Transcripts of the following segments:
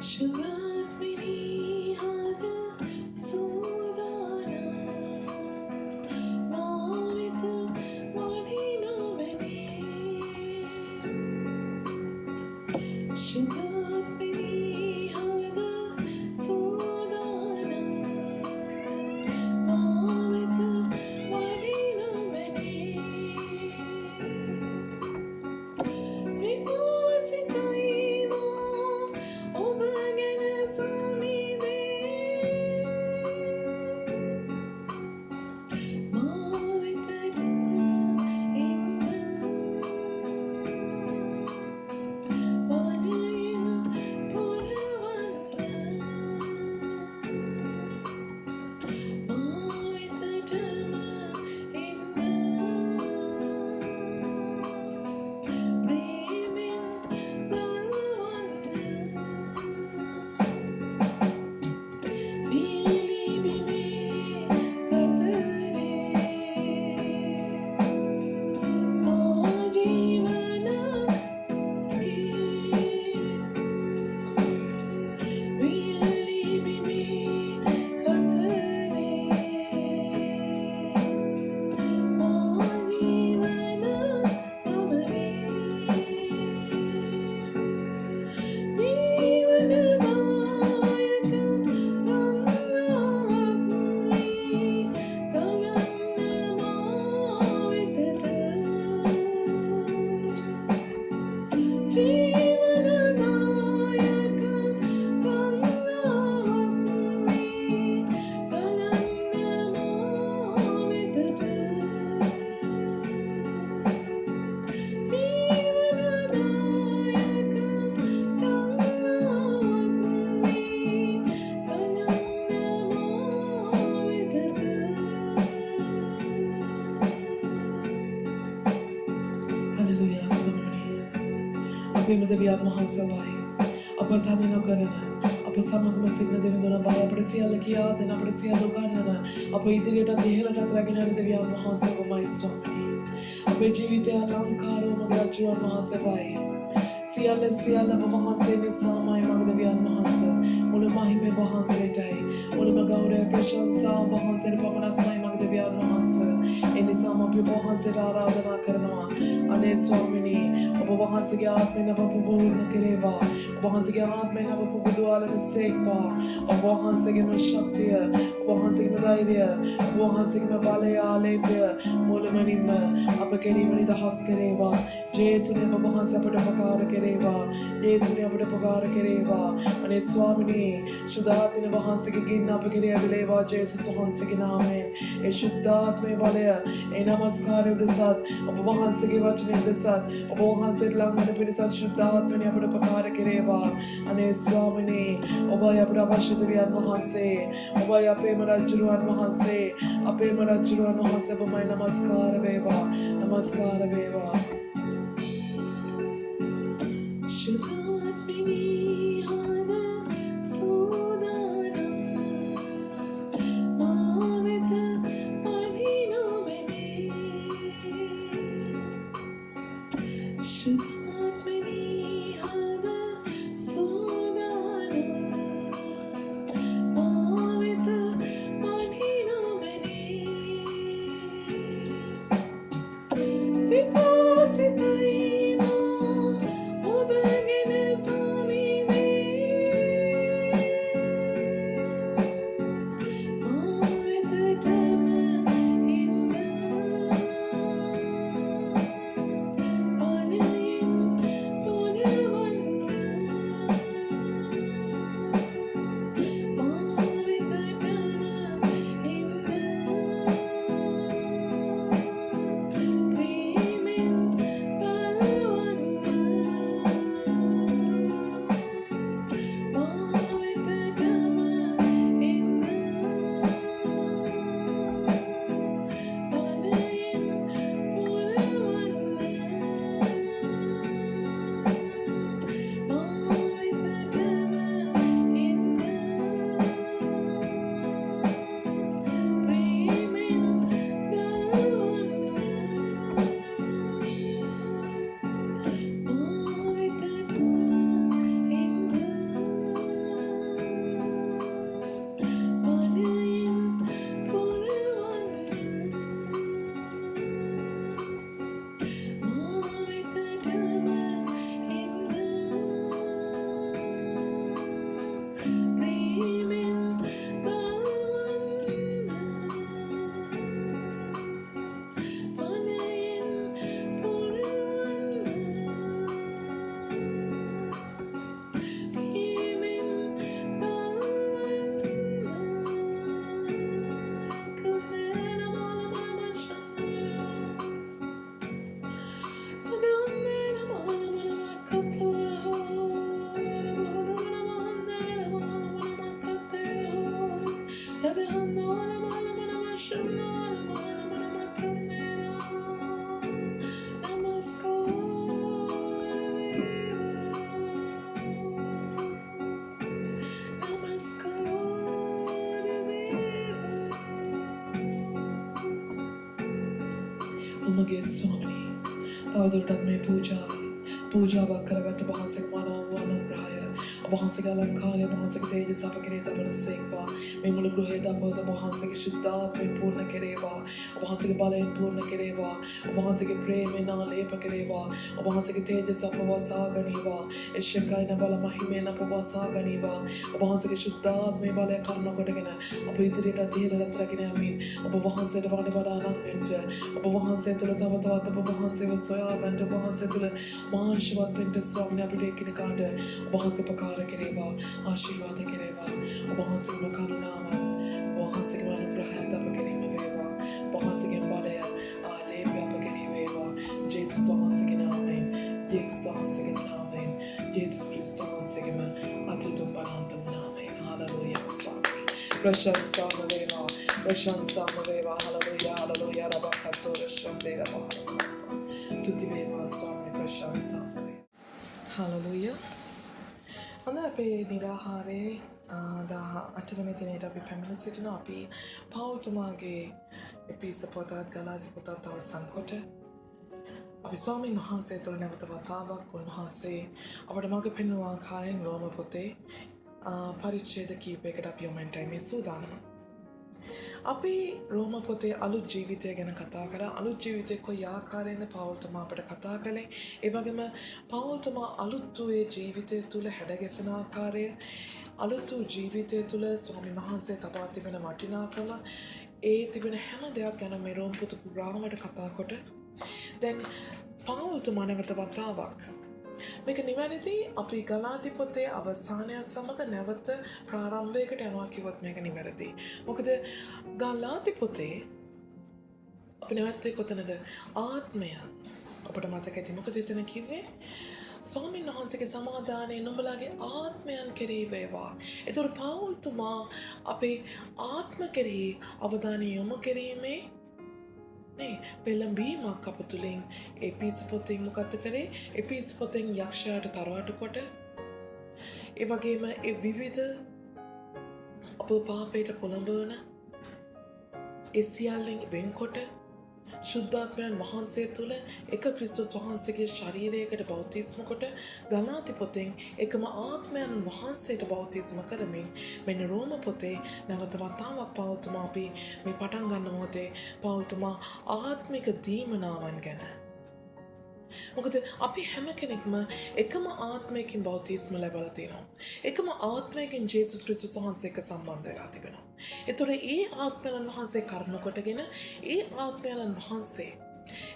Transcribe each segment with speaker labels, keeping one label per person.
Speaker 1: Shulatmini Hada Sudanam Mavita Vadinu Vene Shulatmini Hada Sudanam Mavita Vadinu Vene Vikasitaiva Obagana Samide Mavitaduma Inna Valayin Puravana Mavitaduma Inna Premin Dalvanda Vili Bime Katare Majivana Vili Bime Katare Majivana Amare Jeevanadayaka Gangavagni Kalannamavitata Jeevanadayaka Gangavagni Kalannamavitata Jeevanadayaka Gangavagni Kalannamavitata Hallelujah, Swami. අපේ දෙවියන් වහන්සේවයි අප තනි නොකරන අප සමගම සිටින දෙවිඳුන බය අපට සියල්ල කියා දෙන අපට සියල්ල උගන්වන අප ඉදිරියට ඉහළට රැගෙන යන දෙවියන් වහන්සේවමයි ස්වාමී. අපේ ජීවිතය අලංකාරව මගේ රජුන් වහන්සේවයි. සියල්ල ඔබ වහන්සේ නිසාමයි මගේ දෙවියන් වහන්සේ. මුළු මහිමේ වහන්සේටයි. මුළුම ගෞරවය ප්‍රශංසාව වහන්සේට පමණක්මයි මගේ දෙවියන් වහන්සේ. ඒ නිසාම අපි වහන්සේට ආරාධනා කරනවා. අනේ ස්වාමිනී ඔබ වහන්සේගේ ආත්මය නව පුබුරන කෙරේවා. ඔබ වහන්සේගේ ආත්මය නව පුබුදුවාලන සේක්වා. ඔබ වහන්සේගේම ශක්තිය, ඔබ වහන්සේගේම ධෛර්යය, ඔබ වහන්සේගේම බලය ආලේපය මුළුමනින්ම අප කෙරෙහිම නිදහස් කෙරේවා. ජේසුනේ ඔබ වහන්සේ අපට උපකාර කෙරේවා. ජේසුනේ අපට උපකාර කෙරේවා. අනේ ස්වාමිනී සුදාත්මන වහන්සේගේ ගින්න අප කෙරෙහි ඇවිලේවා ජේසුස් වහන්සේගේ නාමයෙන්. ඒ සුද්ධාත්මයේ බලය, ඒ නමස්කාරය උදෙසත් ඔබ වහන්සේගේ වචනය උදෙසත් ඔබ වහන්සේට ලං වෙන පිණිසත් සුද්ධාත්මනේ අපට උපකාර කෙරේවා. අනේ ස්වාමිනී ඔබයි අපට අවශ්‍ය දෙවියන් වහන්සේ, ඔබයි අපේම රජුරුවන් වහන්සේ, අපේම රජුරුවන් වහන්සේ ඔබමයි නමස්කාර වේවා, නමස්කාර වේවා. Shulatmini Hada Sudanam Mavita Vadinu Vene Shulatmini Hada Sudanam Mavita Vadinu Vene Vikasitaiva Obagana මගේ ස්වාමිනී තවදුරටත් මේ පූජාවක් කරගන්න වහන්සේගේ මනාව අනුග්‍රහය ඔබ වහන්සේගේ අලංකාරය ඔබ වහන්සේගේ තේජස අප කෙරේ තබන සේක්වා මේ මුළු ගෘහය දපවත ඔබ වහන්සේගේ ශුද්ධාත්මයෙන් පූර්ණ කෙරේවා ඔබ වහන්සේගේ බලයෙන් පූර්ණ කෙරේවා ඔබ වහන්සේගේ ප්‍රේමයෙන් ආලේප කෙරේවා ඔබ වහන්සේගේ තේජස අප වසා ගනීවා එෂකයින බල මහිමයෙන් අප වසා ගනීවා ඔබ වහන්සේගේ ශුද්ධාත්මයේ බලය කරුණ කොටගෙන අප ඉදිරියට ඉහළට රැගෙන යමින් ඔබ වහන්සේට වඩා නම් වෙන්න ඔබ වහන්සේ තුළ තව තවත් ඔබ වහන්සේව සොයා ගන්න ඔබ වහන්සේ තුළ මාංශවත් වෙන්න ස්වාමීන් අපිට එකිනෙකාට ඔබ වහන්සේ උපකාර කෙරේවා ආශිර්වාද කෙරේවා ඔබ වහන්සේගේ කරුණාව ඔබ වහන්සේගේ අනුග්‍රහයත් අප කෙරෙහිම වේවා ඔබ වහන්සේගේ බලය ආලේපය අප කෙරෙහි වේවා ජේසුස් වහන්සේගේ නාමයෙන් ජේසුස් වහන්සේගේ නාමයෙන් ජේසුස් ක්‍රිස්තුස් වහන්සේගේම අතුතුම් බලන්තම නාමයෙන් හාලෙලූයා ස්වාමී ප්‍රශංසාම වේවා හාලෙලූයා හාලෙලූයා රබකතෝර ශම්දේරවා තුති වේවා ස්වාමී ප්‍රශංසාම වේවා හාලෙලූයා හොඳ අපේ නිරාහාරයේ 18 වෙනි දිනේට අපි පැමිණ සිටිනවා අපි පෞල්තුමාගේ එපිස පොතත් ගලාති පොතත් අවසන් කොට අපි ස්වාමීන් වහන්සේ තුළ නැවත වතාවක් උන්වහන්සේ අපට මඟ පෙන්වූ ආකාරයෙන් රෝම පොතේ පරිච්ඡේද කීපයකට අපි යොමුවෙන්නයි මේ සූදානම. අපි රෝම පොතේ අලුත් ජීවිතය ගැන කතා කරා. අලුත් ජීවිතේ කොයි ආකාරයෙන්ද පෞල්තුමා අපට කතා කළේ. ඒ වගේම පෞල්තුමා අලුත් වූ ජීවිතය තුළ හැඩගැසෙන ආකාරය, අලුත් වූ ජීවිතය තුළ ස්වාමීන් වහන්සේ තබා තිබෙන වටිනාකම, ඒ තිබෙන හැම දෙයක් ගැන මේ රෝම පොත පුරාමට කතා කොට දැන් පෞල්තුමා නැවත වතාවක් මේක නිවැරදි අපි ගලාති පොතේ අවසානය සමග නැවත ප්‍රාරම්භයකට යනවා කිව්වොත් මේක නිවැරදි. මොකද ගලාති පොතේ අපි නැවත්තේ කොතනද? ආත්මය. අපට මතක ඇති මොකද එතන කිව්වේ? ස්වාමීන් වහන්සේගේ සමාදානය නුඹලාගේ ආත්මයන් කෙරෙහි වේවා. ඒතර පෞල්තුමා අපේ ආත්ම කෙරෙහි අවධානය යොමු කිරීමේ පෙළඹීමක් අප තුළින් එපිස පොතෙන් මොකක්ද කරේ? එපිස පොතෙන් යක්ෂයාට තරවාට කොට ඒ වගේම ඒ විවිධ අප පාපයට පොළඹවන ඒ සියල්ලෙන් වෙන්කොට ශුද්ධාත්මයන් වහන්සේ තුළ එක ක්‍රිස්තුස් වහන්සේගේ ශරීරයකට බෞතිස්ම කොට ගලාති පොතෙන් එකම ආත්මයන් වහන්සේට බෞතිස්ම කරමින් මෙන්න රෝම පොතේ නැවත වතාවක් පෞල්තුමා අපි මේ පටන් ගන්න මොහොතේ පෞල්තුමා ආත්මික දීමනාවන් ගැන. මොකද අපි හැම කෙනෙක්ම එකම ආත්මයකින් බෞතිස්ම ලැබලා තියෙනවා. එකම ආත්මයකින් ජේසුස් ක්‍රිස්තුස් වහන්සේ එක්ක සම්බන්ධ වෙලා තිබෙනවා. ඒතොර ඒ ආත්මයන් වහන්සේ කරුණ කොටගෙන ඒ ආත්මයන් වහන්සේ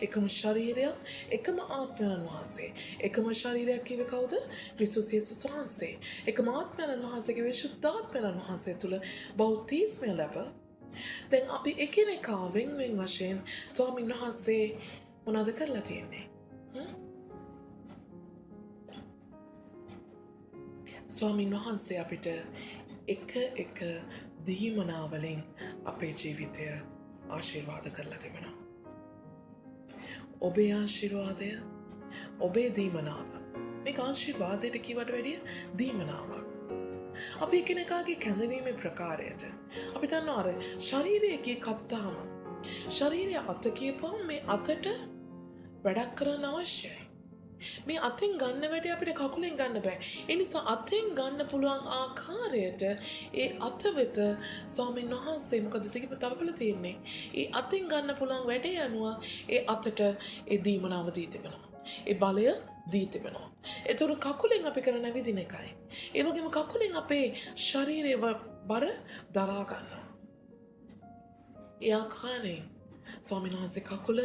Speaker 1: එකම ශරීරයක්, එකම ආත්මයන් වහන්සේ එකම ශරීරයක් කිව්වේ කවුද? ක්‍රිස්තුස් යේසුස් වහන්සේ. එකම ආත්මයන් වහන්සේගේ විශුද්ධාත්මයන් වහන්සේ තුල බෞතිස්මය ලැබ දැන් අපි එකිනෙකා වෙන් වශයෙන් ස්වාමීන් වහන්සේ මොනවද කරලා තියෙන්නේ? ස්වාමීන් වහන්සේ අපිට එක දීමනාවලින් අපේ ජීවිතය ආශිර්වාද කරලා තිබෙනවා. ඔබේ ආශිර්වාදය, ඔබේ දීමනාව. මේක ආශිර්වාදයට කිව්වට වැඩිය දීමනාවක්. අපි එකිනෙකාගේ කැඳවීමේ ප්‍රකාරයට අපි දන්නවා අර ශරීරයේ කත්තාම ශරීරය අත කියපුවම මේ අතට වැඩක් කරන්න අවශ්‍යයි. මේ අතෙන් ගන්න වැඩේ අපිට කකුලෙන් ගන්න බෑ. ඒ නිසා අතෙන් ගන්න පුළුවන් ආකාරයට ඒ අත වෙත ස්වාමීන් වහන්සේ මොකද තවබල තියෙන්නේ? ඒ අතෙන් ගන්න පුළුවන් වැඩේ අනුව ඒ අතට ඒ දීමනාව දී තිබෙනවා. ඒ බලය දී තිබෙනවා. ඒතර කකුලෙන් අපි කරන විදින එකයි. ඒ වගේම කකුලෙන් අපේ ශරීරයේ බර දරා ගන්නවා. ඒ ආකාරයෙන් ස්වාමීන් වහන්සේ කකුල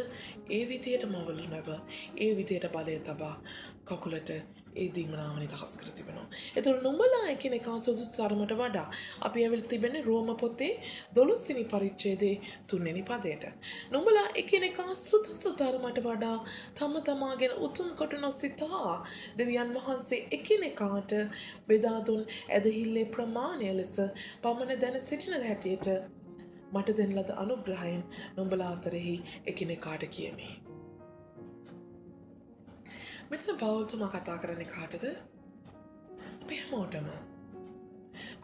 Speaker 1: ඒ විදියට මවලු නැව ඒ විදියට බලය තබා කකුලට ඒ දීමනාව නිදහස් කර තිබෙනවා. ඒතර නුඹලා එකිනෙකා සුදුසු තරමට වඩා අපි ඇවිල්ලා තිබෙන්නේ රෝම පොතේ 12 වෙනි පරිච්ඡේදයේ 3 වෙනි පදයට. නුඹලා එකිනෙකා සුදුසු තරමට වඩා තම තමාගෙන උතුම් කොට නොසිතා දෙවියන් වහන්සේ එකිනෙකාට බෙදා දුන් ඇදහිල්ලේ ප්‍රමාණය ලෙස පමණ දැන සිටින හැටියට මට දෙන ලද අනුග්‍රහයෙන් නුඹලා අතරෙහි එකිනෙකාට කියමි. මෙතන පෞල්තුමා කතා කරන්නේ කාටද? අපි හැමෝටම.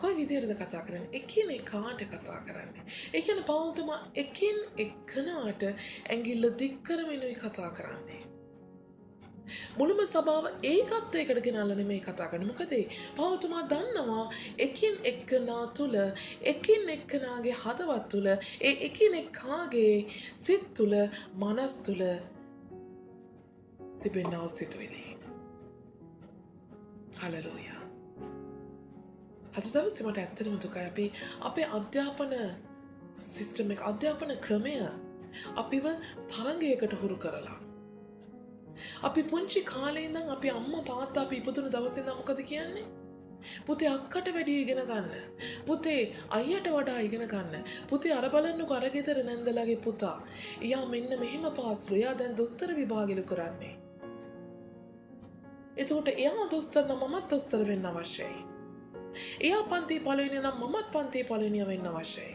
Speaker 1: කොයි විදිහටද කතා කරන්නේ? එකිනෙකාට කතා කරන්නේ. ඒ කියන්නේ පවුල් තමයි එකින් එක්කනට ඇඟිල්ල දික් කරමිනුයි කතා කරන්නේ. මුළුම සභාව ඒකත්වයකට ගෙනල්ලා නෙමෙයි කතා කරන්නේ. මොකද පවුල් තුමා දන්නවා එකින් එක්කනා තුල එකින් එක්කනාගේ හදවත් තුල ඒ එකිනෙකාගේ සිත් තුල මනස් තුල තිබෙනා සිතුවිලි. හලෙලූයා. අද දවසේ මට ඇත්තටම දුකයි. අපේ අධ්‍යාපන සිස්ටම් එක අධ්‍යාපන ක්‍රමය අපිව තරංගයකට හුරු කරලා. අපි පුංචි කාලේ ඉඳන් අපි අම්මා තාත්තා අපි ඉපදුන දවසේ ඉඳන් මොකද කියන්නේ? පුතේ අක්කට වැඩි ඉගෙන ගන්න. පුතේ අයියට වඩා ඉගෙන ගන්න. පුතේ අර බලන්නකො අර ගෙදර නැන්දලාගේ පුතා. එයා මෙන්න මෙහෙම පාස්ලු. එයා දැන් දොස්තර විභාගෙලු කරන්නේ. එතකොට එයා දොස්තර නම් මමත් දොස්තර වෙන්න අවශ්‍යයි. එයා පන්ති පළවෙනි නම් මමත් පන්ති පළවෙනිය වෙන්න අවශ්‍යයි.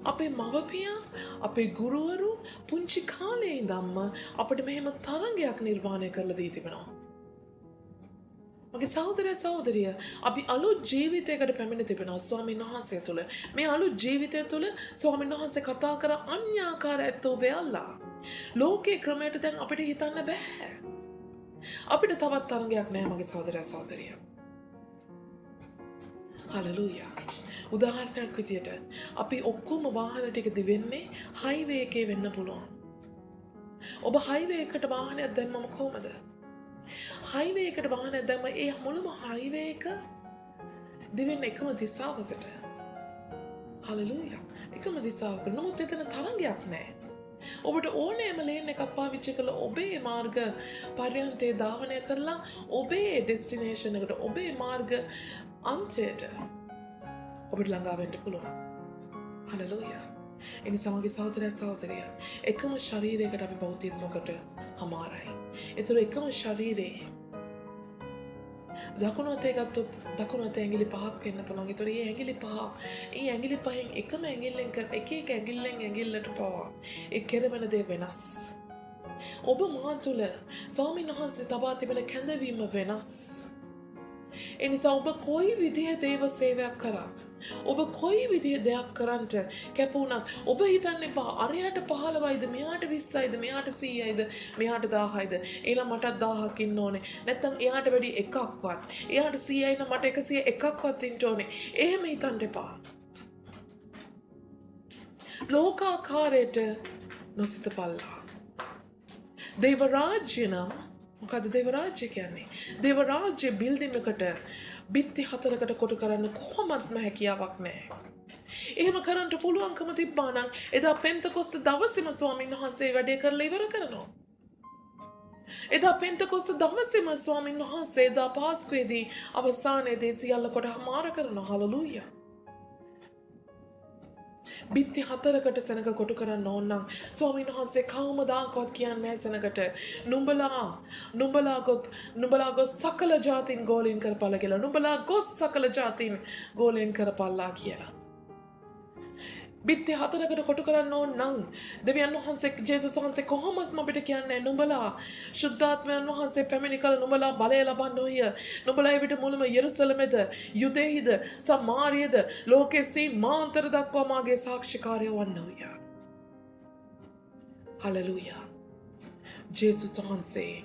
Speaker 1: අපේ මවපියා අපේ ගුරුවරු පුංචි කාලේ ඉඳන්ම අපිට මෙහෙම තරංගයක් නිර්මාණය කරලා දී තිබෙනවා. මගේ සහෝදරය සහෝදරිය අපි අලුත් ජීවිතයකට පැමිණ තිබෙනවා ස්වාමීන් වහන්සේ තුළ. මේ අලුත් ජීවිතය තුළ ස්වාමීන් වහන්සේ කතා කර අන්‍යාකාර ඇත්තෝ බෙල්ලා. ලෝකේ ක්‍රමයට දැන් අපිට හිතන්න බෑ. අපිට තවත් තරංගයක් නෑ මගේ සහෝදරය සහෝදරිය. හලෙලූයා. උදාහරණයක් විදියට අපි ඔක්කොම වාහන ටික දිවෙන්නේ හයිවේ එකේ වෙන්න පුළුවන්. ඔබ හයිවේ එකට වාහනයක් දැම්මම කොහමද? හයිවේ එකට වාහනයක් දැම්ම ඒ මුළුම හයිවේ එක දිවෙන්නේ එකම දිශාවකට. හලෙලූයා. එකම දිශාවකට. නමුත් එතන තරංගයක් නැහැ. ඔබට ඕනෑම ලේන් එකක් පාවිච්චි කළ ඔබේ මාර්ග පර්යන්තයේ ධාවනය කරලා ඔබේ ඩෙස්ටිනේෂන් එකට ඔබේ මාර්ග අන්තයට ඔබට ළඟා වෙන්න පුළුවන්. හලෙලූයා. එනිසා මගේ සහෝදරය සහෝදරිය එකම ශරීරයකට අපි බෞද්ධිස්මකට හමාරයි. ඒතර එකම ශරීරේ දකුණු අතේ ගත්තොත් දකුණු අතේ ඇඟිලි 5ක් වෙන්න පුළුවන්. ඒතර මේ ඇඟිලි 5 ඒ ඇඟිලි 5න් එකම ඇඟිල්ලෙන් කර එක ඇඟිල්ලෙන් ඇඟිල්ලට පවා ඒ කෙරවෙන දේ වෙනස්. ඔබ මා තුළ ස්වාමීන් වහන්සේ තබා තිබෙන කැඳවීම වෙනස්. එනිසා ඔබ කොයි විදිහ දේව සේවයක් කරත් ඔබ කොයි විදිහ දෙයක් කරන්නට කැපුණත් ඔබ හිතන්න එපා අරයට 15යිද මෙයාට 20යිද මෙයාට 100යිද මෙයාට 1000යිද එහෙනම් මටත් 1000ක් ඉන්න ඕනේ නැත්නම් එයාට වැඩි එකක්වත් එයාට 100යි නම් මට 101ක්වත් ඉන්න ඕනේ එහෙම හිතන්න එපා ලෝකාකාරයට නොසිතපල්ලා දේව රාජ්‍ය නම් මොකද දේව රාජ්‍ය කියන්නේ? දේව රාජ්‍ය බිල්ඩින් එකට බිත්ති 4කට කොට කරන්න කොහොමත්ම හැකියාවක් නැහැ. එහෙම කරන්න පුළුවන්කම තිබ්බා නම් එදා පෙන්තකොස්ත දවසේම ස්වාමීන් වහන්සේ වැඩේ කරලා ඉවර කරනවා. එදා පෙන්තකොස්ත දවසේම ස්වාමීන් වහන්සේ එදා පාස්කුවේදී අවසානයේදී සියල්ල කොට හමාර කරනවා. හලෙලූයා. බිත්ති 4කට සෙනඟ කොටු කරන්න ඕන නම් ස්වාමීන් වහන්සේ කවමදාකවත් කියන්නේ නැහැ සෙනඟට නුඹලා ගොස් සකල ජාතින් ගෝලීන් කරපල්ලා කියලා. නුඹලා ගොස් සකල ජාතින් ගෝලීන් කරපල්ලා කියලා. බිත්ති 4කට කොටු කරන්න ඕන නම් දෙවියන් වහන්සේ ජේසුස් වහන්සේ කොහොමත් අපිට කියන්නේ නුඹලා ශුද්ධාත්මයන් වහන්සේ පැමිණි කල නුඹලා බලය ලබන්න ඕය. නුඹලා එවිට මුළුම යෙරුසලමෙද යුදෙහිද සමාරියද ලෝකෙ සීමාන්තර දක්වා මාගේ සාක්ෂිකාරයෝ වන්න ඕය. හලෙලූයා. ජේසුස් වහන්සේ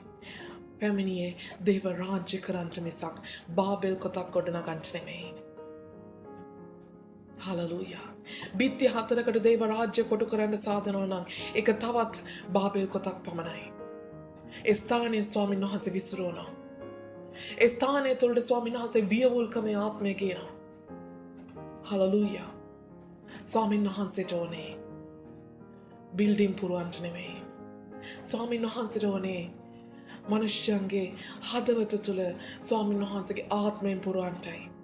Speaker 1: පැමිණියේ දේව රාජ්‍ය කරන්නට මිසක් බාබෙල් කොටක් ගොඩනගන්නට නෙමෙයි. හලෙලූයා. බිත්ති 4කට දේව රාජ්‍ය කොටු කරන්න සාධනෝ නම් ඒක තවත් බාබෙල් කොටක් පමණයි. ඒ ස්ථානයේ ස්වාමීන් වහන්සේ විසිරුණා. ඒ ස්ථානයේ තුලට ස්වාමීන් වහන්සේ වියවුල්කමේ ආත්මය ගේනවා. හලෙලූයා. ස්වාමීන් වහන්සේට ඕනේ බිල්ඩින් පුරවන්න නෙමෙයි. ස්වාමීන් වහන්සේට ඕනේ මනුෂ්‍යයන්ගේ හදවත තුල ස්වාමීන් වහන්සේගේ ආත්මයෙන් පුරවන්නයි.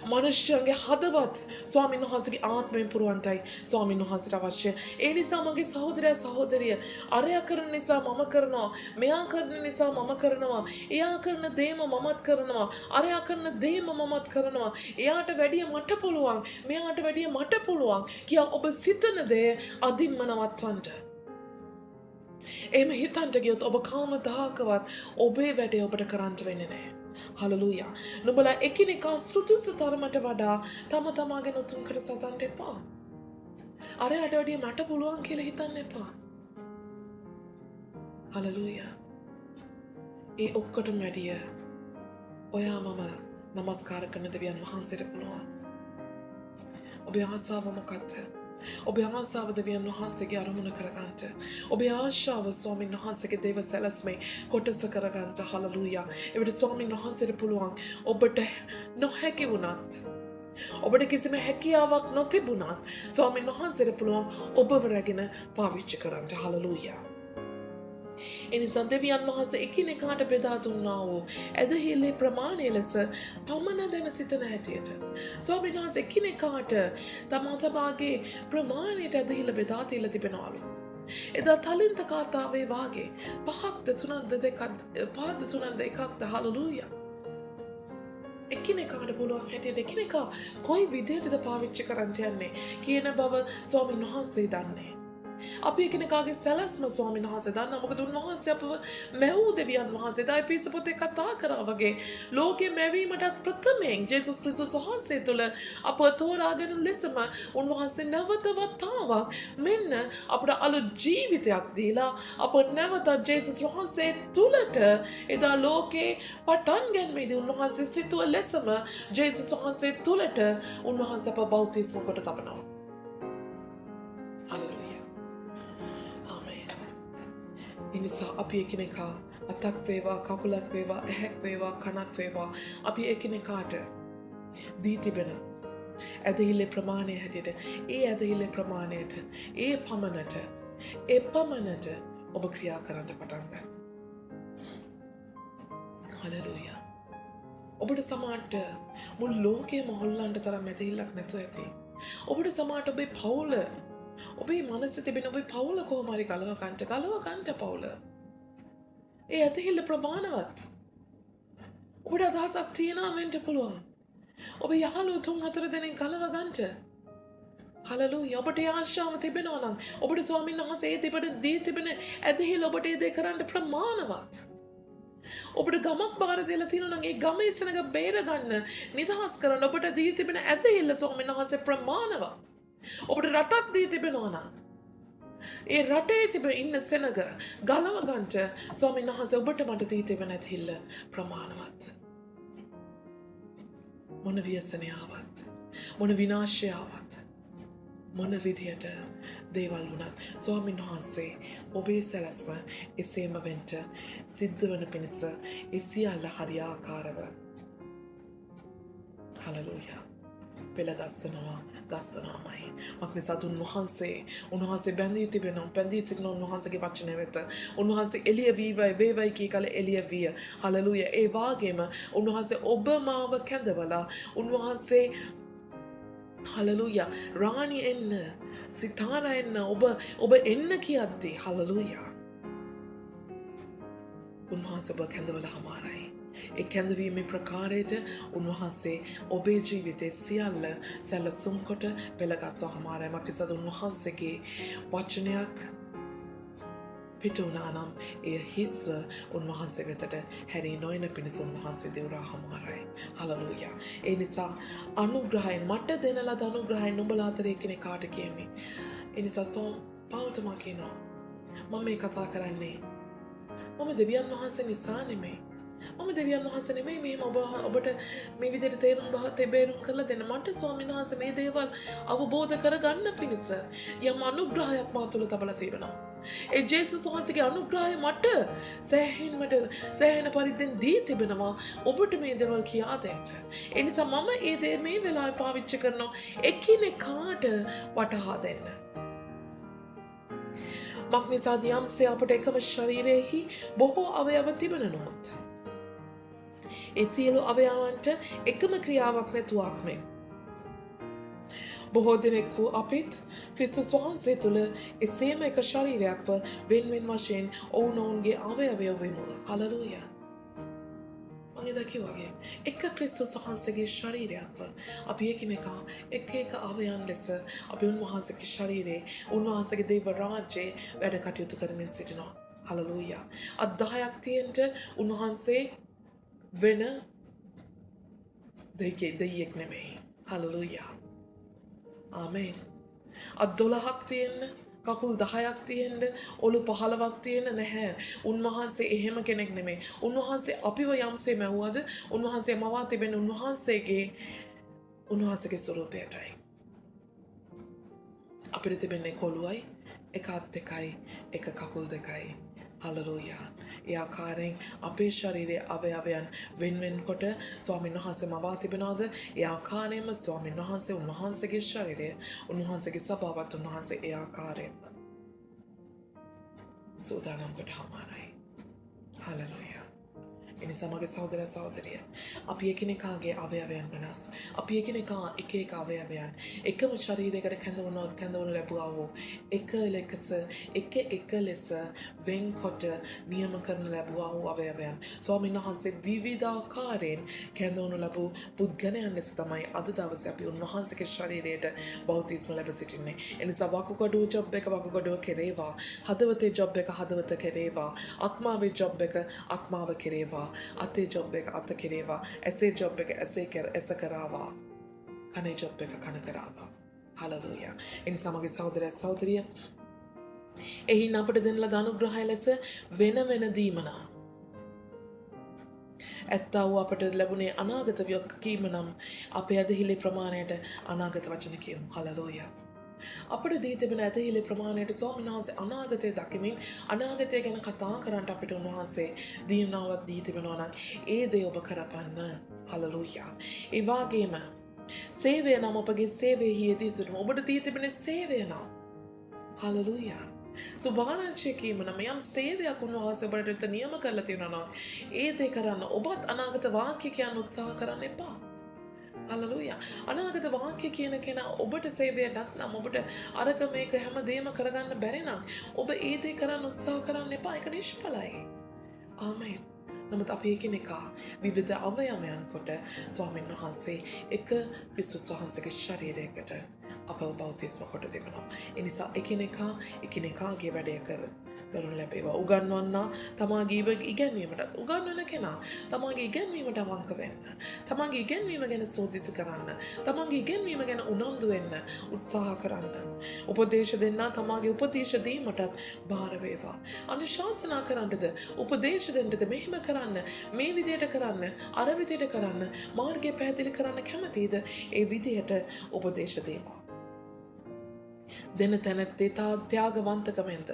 Speaker 1: මනුෂ්‍යයන්ගේ හදවත් ස්වාමීන් වහන්සේගේ ආත්මයෙන් පුරවන්නයි ස්වාමීන් වහන්සේට අවශ්‍ය. ඒ නිසා මගේ සහෝදරය සහෝදරිය අරයා කරන නිසා මම කරනවා, මෙයා කරන නිසා මම කරනවා, එයා කරන දේම මමත් කරනවා, අරයා කරන දේම මමත් කරනවා, එයාට වැඩිය මට පුළුවන්, මෙයාට වැඩිය මට පුළුවන් කියා ඔබ සිතන දේ අදින්ම නවත්වන්න. එහෙම හිතන්ට ගියොත් ඔබ කවමදාකවත් ඔබේ වැඩේ ඔබට කරන්න වෙන්නේ නැහැ. හලලූයා. නුඹලා එකිනෙකා සුදුසු තරමට වඩා තම තමාගෙන උතුම් කර සතන්ට එපා. අරයට වැඩිය මට පුළුවන් කියලා හිතන්න එපා. හලලූයා. ඒ ඔක්කොටම වැඩිය ඔයා මම නමස්කාර කරන දෙවියන් වහන්සේට පුළුවන්. ඔබේ ආසාව මොකක්ද? ඔබේ ආසාව දෙවියන් වහන්සේගේ අරමුණ කරගන්නට. ඔබේ ආශාව ස්වාමීන් වහන්සේගේ දේව සැලැස්මේ කොටස කරගන්නට. හලලූයා. එවිට ස්වාමීන් වහන්සේට පුළුවන් ඔබට නොහැකි වුණත්, ඔබට කිසිම හැකියාවක් නොතිබුණත් ස්වාමීන් වහන්සේට පුළුවන් ඔබව රැගෙන පාවිච්චි කරන්නට. හලලූයා. එනිසා දෙවියන් වහන්සේ එකිනෙකාට බෙදා දුන්නා වූ ඇදහිල්ලේ ප්‍රමාණය ලෙස පමණ දැන සිතන හැටියට ස්වාමීන් වහන්සේ එකිනෙකාට තමාගේ ප්‍රමාණයට ඇදහිල්ල බෙදා තියලා තිබෙනවලු. එදා තලින්ත කාතාවේ වාගේ පහක්ද තුනක්ද එකක්ද. හලලූයා. එකිනෙකාට පුළුවන් හැටියට එකිනෙකා කොයි විදිහටද පාවිච්චි කරන්න යන්නේ කියන බව ස්වාමීන් වහන්සේ දන්නේ. අපි එකිනෙකාගේ සැලැස්ම ස්වාමීන් වහන්සේ දන්නා. මොකද උන්වහන්සේ අපව මැවූ දෙවියන් වහන්සේ. දායිපිස පොතේ කතා කරා වගේ ලෝකෙ මැවීමටත් ප්‍රථමයෙන් ජේසුස් ක්‍රිස්තුස් වහන්සේ තුළ අප තෝරාගෙන ලෙසම උන්වහන්සේ නැවත වතාවක් මෙන්න අපට අලුත් ජීවිතයක් දීලා අප නැවත ජේසුස් වහන්සේ තුළට එදා ලෝකේ පටන් ගැනීමේදී උන්වහන්සේ සිතුව ලෙසම ජේසුස් වහන්සේ තුළට උන්වහන්සේ අප බෞතිස්ම කොට තබනවා. එනිසා අපි එකිනෙකා අතක් වේවා, කකුලක් වේවා, ඇහැක් වේවා, කනක් වේවා අපි එකිනෙකාට දී තිබෙන ඇදහිල්ලේ ප්‍රමාණය හැටියට ඒ ඇදහිල්ලේ ප්‍රමාණයට ඒ පමණට ඔබ ක්‍රියා කරන්න පටන් ගන්න. හලෙලූයා. ඔබට සමාට මුළු ලෝකයේම හොල්ලන්න තරම් ඇදහිල්ලක් නැතුව ඇති. ඔබට සමාට ඔබේ පවුල, ඔබේ මනසේ තිබෙන ඔබේ පවුල කොහොම හරි ගලව ගන්නට පවුල. ඒ ඇදහිල්ල ප්‍රමාණවත්. ඔබට අදහසක් තියනවා වෙන්න පුළුවන්. ඔබේ යහළුවෝ 3-4 දෙනෙක් ගලව ගන්නට. හලලූයා. ඔබට ආශාව තිබෙනවා නම් ඔබට ස්වාමීන් වහන්සේ දී තිබෙන ඇදහිල්ල ඔබට ඒ දේ කරන්න ප්‍රමාණවත්. ඔබට ගමක් බාර දෙලා තියෙනවා නම් ඒ ගමේ සෙනඟ බේර ගන්න, නිදහස් කරන්න ඔබට දී තිබෙන ඇදහිල්ල ස්වාමීන් වහන්සේ ප්‍රමාණවත්. ඔබට රටක් දී තිබෙනවා නම් ඒ රටේ තිබෙන ඉන්න සෙනඟ ගලව ගන්නට ස්වාමීන් වහන්සේ ඔබට මට දී තිබෙන ඇදහිල්ල ප්‍රමාණවත්. මොන ව්‍යසනයාවත්, මොන විනාශයාවත්, මොන විදියට දේවල් වුණත් ස්වාමීන් වහන්සේ ඔබේ සැලැස්ම එසේම වෙන්න සිද්ධ වන පිණිස ඒ සියල්ල හරියාකාරව හලලූයා ගස්සනවාමයි. මක්නිසා උන්වහන්සේ බැඳී තිබෙනවා. බැඳී සිටින උන්වහන්සේගේ වචනය වෙත උන්වහන්සේ එළිය වේවයි කී කල එළිය විය. හලලූයා. ඒ වාගේම උන්වහන්සේ ඔබ මාව කැඳවලා උන්වහන්සේ හලලූයා රාණි එන්න, සිතාරා එන්න, ඔබ එන්න කියද්දී හලලූයා උන්වහන්සේ ඔබ කැඳවලා හමාරයි. ඒ කැඳවීමේ ප්‍රකාරයට උන්වහන්සේ ඔබේ ජීවිතේ සියල්ල සැලසුම් කොට පෙළගස්වා හමාරයි. මක්නිසාද උන්වහන්සේගේ වචනයක් පිට වුණා නම් එය හිස්ව උන්වහන්සේ වෙතට හැරී නොයන පිණිස උන්වහන්සේ දෙවරා හමාරයි. හලලූයා. ඒ නිසා අනුග්‍රහයෙන් මට දෙන ලද අනුග්‍රහයෙන් නුඹලා අතරේ කෙනෙකුට කියමි. ඒ නිසා පාවුතුමා කියනවා මම මේ කතා කරන්නේ මම දෙවියන් වහන්සේ නිසා නෙමෙයි. මම දෙවියන් වහන්සේ නෙමෙයි මේ ඔබට මේ විදිහට තේරුම් කරලා දෙන්න. මට ස්වාමීන් වහන්සේ මේ දේවල් අවබෝධ කරගන්න පිණිස යම් අනුග්‍රහයක් මා තුළ තබලා තිබෙනවා. ඒ ජේසුස් වහන්සේගේ අනුග්‍රහය මට සෑහෙන පරිද්දෙන් දී තිබෙනවා ඔබට මේ දේවල් කියා දෙන්න. ඒ නිසා මම ඒ දේ මේ වෙලාවේ පාවිච්චි කරනවා එකිනෙකාට වටහා දෙන්න. මක්නිසාද යම්සේ අපට එකම ශරීරයෙහි බොහෝ අවයව තිබෙන නොත් ඒ සියලු අවයවන්ට එකම ක්‍රියාවක් නැතුවක් මෙන් බොහෝ දෙනෙකු අපිත් ක්‍රිස්තුස් වහන්සේ තුළ එසේම එක ශරීරයක්ව වෙන්වෙන් වශයෙන් ඔවුනොවුන්ගේ අවයවය වෙමු. හලලූයා. මම එදා කිව්වාගේ එක ක්‍රිස්තුස් වහන්සේගේ ශරීරයක්ව අපි එකිනෙකා එක අවයන් ලෙස අපි උන්වහන්සේගේ ශරීරයේ උන්වහන්සේගේ දේව රාජ්‍යයේ වැඩ කටයුතු කරමින් සිටිනවා. හලලූයා. අත් 10ක් තියෙන්ට උන්වහන්සේ වෙන දෙයෙක් නෙමෙයි. හලලුයා. ආමේන්. අත් 12ක් තියෙන්න, කකුල් 10ක් තියෙන්න, ඔලු 15ක් තියෙන්න නැහැ. උන්වහන්සේ එහෙම කෙනෙක් නෙමෙයි. උන්වහන්සේ අපිව යම්සේ මැව්වද, උන්වහන්සේ මවා තිබෙන උන්වහන්සේගේ ස්වරූපයටයි. අපිට තිබෙන්නේ කොළුවයි, එක අත් දෙකයි, එක කකුල් දෙකයි. හලලුයා. ඒ ආකාරයෙන් අපේ ශරීරයේ අවයවයන් වෙන්වෙන් කොට ස්වාමීන් වහන්සේ මවා තිබෙනවද? ඒ ආකාරයෙන්ම ස්වාමීන් වහන්සේ උන්වහන්සේගේ ශරීරය, උන්වහන්සේගේ සභාවත් උන්වහන්සේ ඒ ආකාරයෙන්ම සූදානම් කොට හමාරයි. හලලුයා. එනිසා මගේ සහෝදර සහෝදරිය, අපි එකිනෙකාගේ අවයවයන් වෙනස්. අපි එකිනෙකා එක එක අවයවයන් එකම ශරීරයකට කැඳවනු ලැබුවා වූ එක ලෙස වෙන්කොට නියම කරන ලැබුවා වූ අවයවයන්. ස්වාමීන් වහන්සේ විවිධාකාරයෙන් කැඳවනු ලැබූ පුද්ගලයන් ලෙස තමයි අද දවසේ අපි උන්වහන්සේගේ ශරීරයට බෞතිස්ම ලැබ සිටින්නේ. එනිසා වකුගඩුව ජොබ් එක වකුගඩුව කෙරේවා, හදවතේ ජොබ් එක හදවත කෙරේවා, ආත්මාවේ ජොබ් එක ආත්මාව කෙරේවා, අතේ ජොබ් එක අත කෙරේවා, ඇසේ ජොබ් එක ඇස කරාවා, කනේ ජොබ් එක කන කරාවා. හලලුයා. එනිසා මගේ සහෝදරය සහෝදරිය, එහින් අපට දෙන ලද අනුග්‍රහය ලෙස වෙන දීමනා ඇත්තා වූ අපට ලැබුණේ අනාගත කීම නම් අපේ ඇදහිලි ප්‍රමාණයට අනාගත වචන කියමු. හලලුයා. අපට දී තිබෙන ඇදහිලි ප්‍රමාණයට ස්වාමීන් වහන්සේ අනාගතය දකිමින් අනාගතය ගැන කතා කරන්නට අපිට උන්වහන්සේ දීමනාවක් දී තිබෙනවා නම් ඒ දේ ඔබ කරපන්න. හලලුයා. ඒ වගේම සේවය නම් ඔබගේ සේවයේ යෙදී සිටීම. ඔබට දී තිබෙන සේවය නම් හලලුයා. සුභාරංචිය කීම නම් යම් සේවයක් උන්වහන්සේ ඔබට නියම කරලා තියෙනවා නම් ඒ දේ කරන්න ඔබත් අනාගත වාක්‍ය කියන්න උත්සාහ කරන්න එපා. හලලුයා. අනාගත වාක්‍ය කියන කෙනා ඔබට සේවය නැත්නම් ඔබට අරක මේක හැමදේම කරගන්න බැරි නම් ඔබ ඒ දේ කරන්න උත්සාහ කරන්න එපා. ඒක නිෂ්ඵලයි. ආමේන්. නමුත් අපි එකිනෙකා විවිධ අවයවයන් කොට ස්වාමීන් වහන්සේ එක ක්‍රිස්තුස් වහන්සේගේ ශරීරයකට අපව බෞතිස්ම කොට තිබෙනවා. ඒ නිසා එකිනෙකාගේ වැඩේ කරනු ලැබේවා. උගන්වන්නා තමාගේ ඉගැන්වීමට උගන්වන කෙනා තමාගේ ඉගැන්වීමට අවංක වෙන්න. තමාගේ ඉගැන්වීම ගැන සෝදිසි කරන්න. තමාගේ ඉගැන්වීම ගැන උනන්දු වෙන්න උත්සාහ කරන්න. උපදේශ දෙන්නා තමාගේ උපදේශ දීමටත් බාර වේවා. අනුශාසනා කරන්නද උපදේශ දෙන්නද මෙහෙම කරන්න, මේ විදියට කරන්න, අර විදියට කරන්න, මාර්ගය පැහැදිලි කරන්න කැමතිද? ඒ විදියට උපදේශ දෙනවා. දෙන තැනැත්තේ ත්‍යාගවන්තකමෙන්ද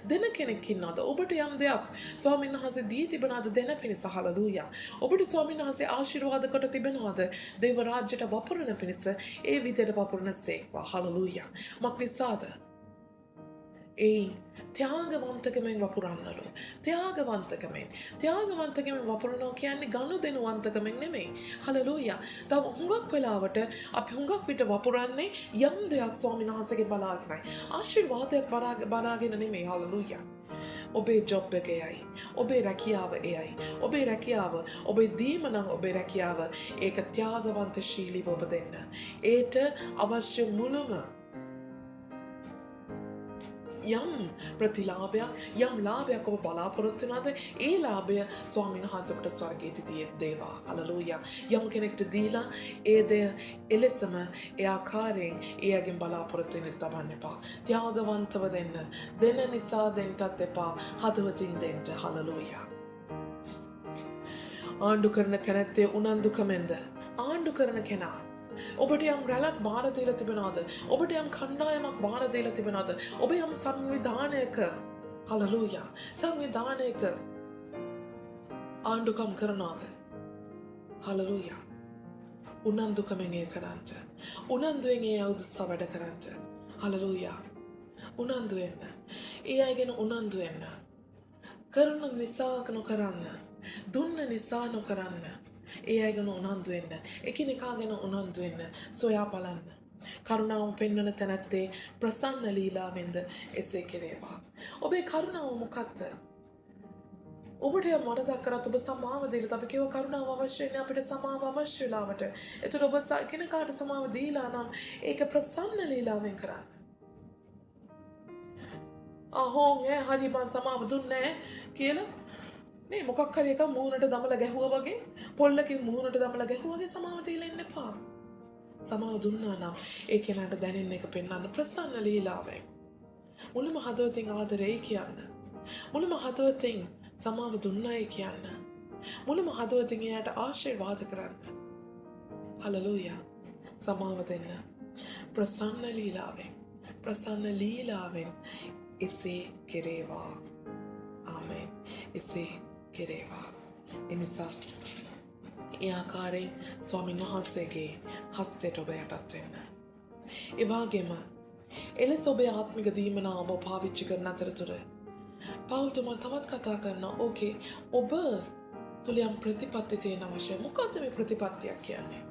Speaker 1: දෙන කෙනෙක් ඉන්නවද? ඔබට යම් දෙයක් ස්වාමීන් වහන්සේ දී තිබෙනවද දෙන පිණිස? හලලුයා. ඔබට ස්වාමීන් වහන්සේ ආශිර්වාද කොට තිබෙනවද දේව රාජ්‍යයට වපුරන පිණිස? ඒ විදියට වපුරන සේක්වා. හලලුයා. මක් නිසාද? ඒ ත්‍යාගවන්තකමෙන් වපුරන්නලු. ත්‍යාගවන්තකමෙන් වපුරනවා කියන්නේ ගනුදෙනුවන්තකමෙන් නෙමෙයි. හලලුයා. තව හුඟක් වෙලාවට අපි හුඟක් විට වපුරන්නේ යම් දෙයක් ස්වාමීන් වහන්සේගේ බලාගෙනයි. ආශිර්වාදයක් බලාගෙන නෙමෙයි. හලලුයා. ඔබේ ජොබ් එක එයයි. ඔබේ රැකියාව එයයි. ඔබේ රැකියාව, ඔබේ දීම නම් ඔබේ රැකියාව ඒක ත්‍යාගවන්තශීලීව ඔබ දෙන්න. ඒට අවශ්‍ය මුළුම යම් ප්‍රතිලාභයක් යම් ලාභයක් ඔබ බලාපොරොත්තු වෙනවද? ඒ ලාභය ස්වාමීන් වහන්සේට ස්වර්ගයේදී දේවා. හලලුයා. යම් කෙනෙක්ට දීලා ඒ දෙය එලෙසම ඒ ආකාරයෙන් එයාගෙන් බලාපොරොත්තු වෙන්න තබන්න එපා. ත්‍යාගවන්තව දෙන්න. දෙන නිසා දෙන්නත් එපා. හදවතින් දෙන්න. හලලුයා. ආණ්ඩු කරන තැනැත්තේ උනන්දුකමෙන්ද ආණ්ඩු කරන කෙනා ඔබට යම් රැලක් බාර දීලා තිබෙනවද? ඔබට යම් කණ්ඩායමක් බාර දීලා තිබෙනවද? ඔබ යම් සංවිධානයක හලලුයා සංවිධානයක ආණ්ඩුකම් කරනවද? හලලුයා. උනන්දුකමෙන් ඒ කරන්ට. උනන්දුවෙන් ඒ උදෙසා වැඩ කරන්ට. හලලුයා. උනන්දු වෙන්න. ඒ අයගෙන උනන්දු වෙන්න. කරුණ නිසා නොකරන්න. දුන්න නිසා නොකරන්න. ඒ අය ගැන උනන්දු වෙන්න. එකිනෙකා ගැන උනන්දු වෙන්න. සොයා බලන්න. කරුණාව පෙන්වන තැනැත්තේ ප්‍රසන්න ලීලාවෙන්ද එසේ කෙරේවා. ඔබේ කරුණාව මොකක්ද? ඔබට යම් වරදක් කරත් ඔබ සමාව දීලා අපි කියව කරුණාව අවශ්‍ය නැහැ, අපිට සමාව අවශ්‍ය වෙලාවට. ඒතර ඔබ එකිනෙකාට සමාව දීලා නම් ඒක ප්‍රසන්න ලීලාවෙන් කරන්න. අහෝ හරි මං සමාව දුන්නේ කියලා නේ මොකක් හරි එකක් මූණට දමලා ගැහුවා වගේ පොල්ලකින් මූණට දමලා ගැහුවා වගේ සමාව දීලා ඉන්න එපා. සමාව දුන්නා නම් ඒ කෙනාට දැනෙන්න එක පෙන්වන්න ප්‍රසන්න ලීලාවෙන්. මුළුම හදවතින් ආදරෙයි කියන්න. මුළුම හදවතින් සමාව දුන්නයි කියන්න. මුළුම හදවතින් එයාට ආශිර්වාද කරන්න. හලලූයා. සමාව දෙන්න. ප්‍රසන්න ලීලාවෙන්. ප්‍රසන්න ලීලාවෙන් එසේ කෙරේවා. ආමේන්. එසේ කෙරේවා. එනිසා ඒ ආකාරයෙන් ස්වාමීන් වහන්සේගේ හස්තයට ඔබ යටත් වෙන්න. ඒ වගේම එලෙස ඔබේ ආත්මික දීමනාව පාවිච්චි කරන අතරතුර පෞල්තුමා තවත් කතා කරනවා. ඕකේ ඔබ තුල යම් ප්‍රතිපත්ති තියෙන අවශ්‍ය. මොකද්ද මේ ප්‍රතිපත්තියක් කියන්නේ?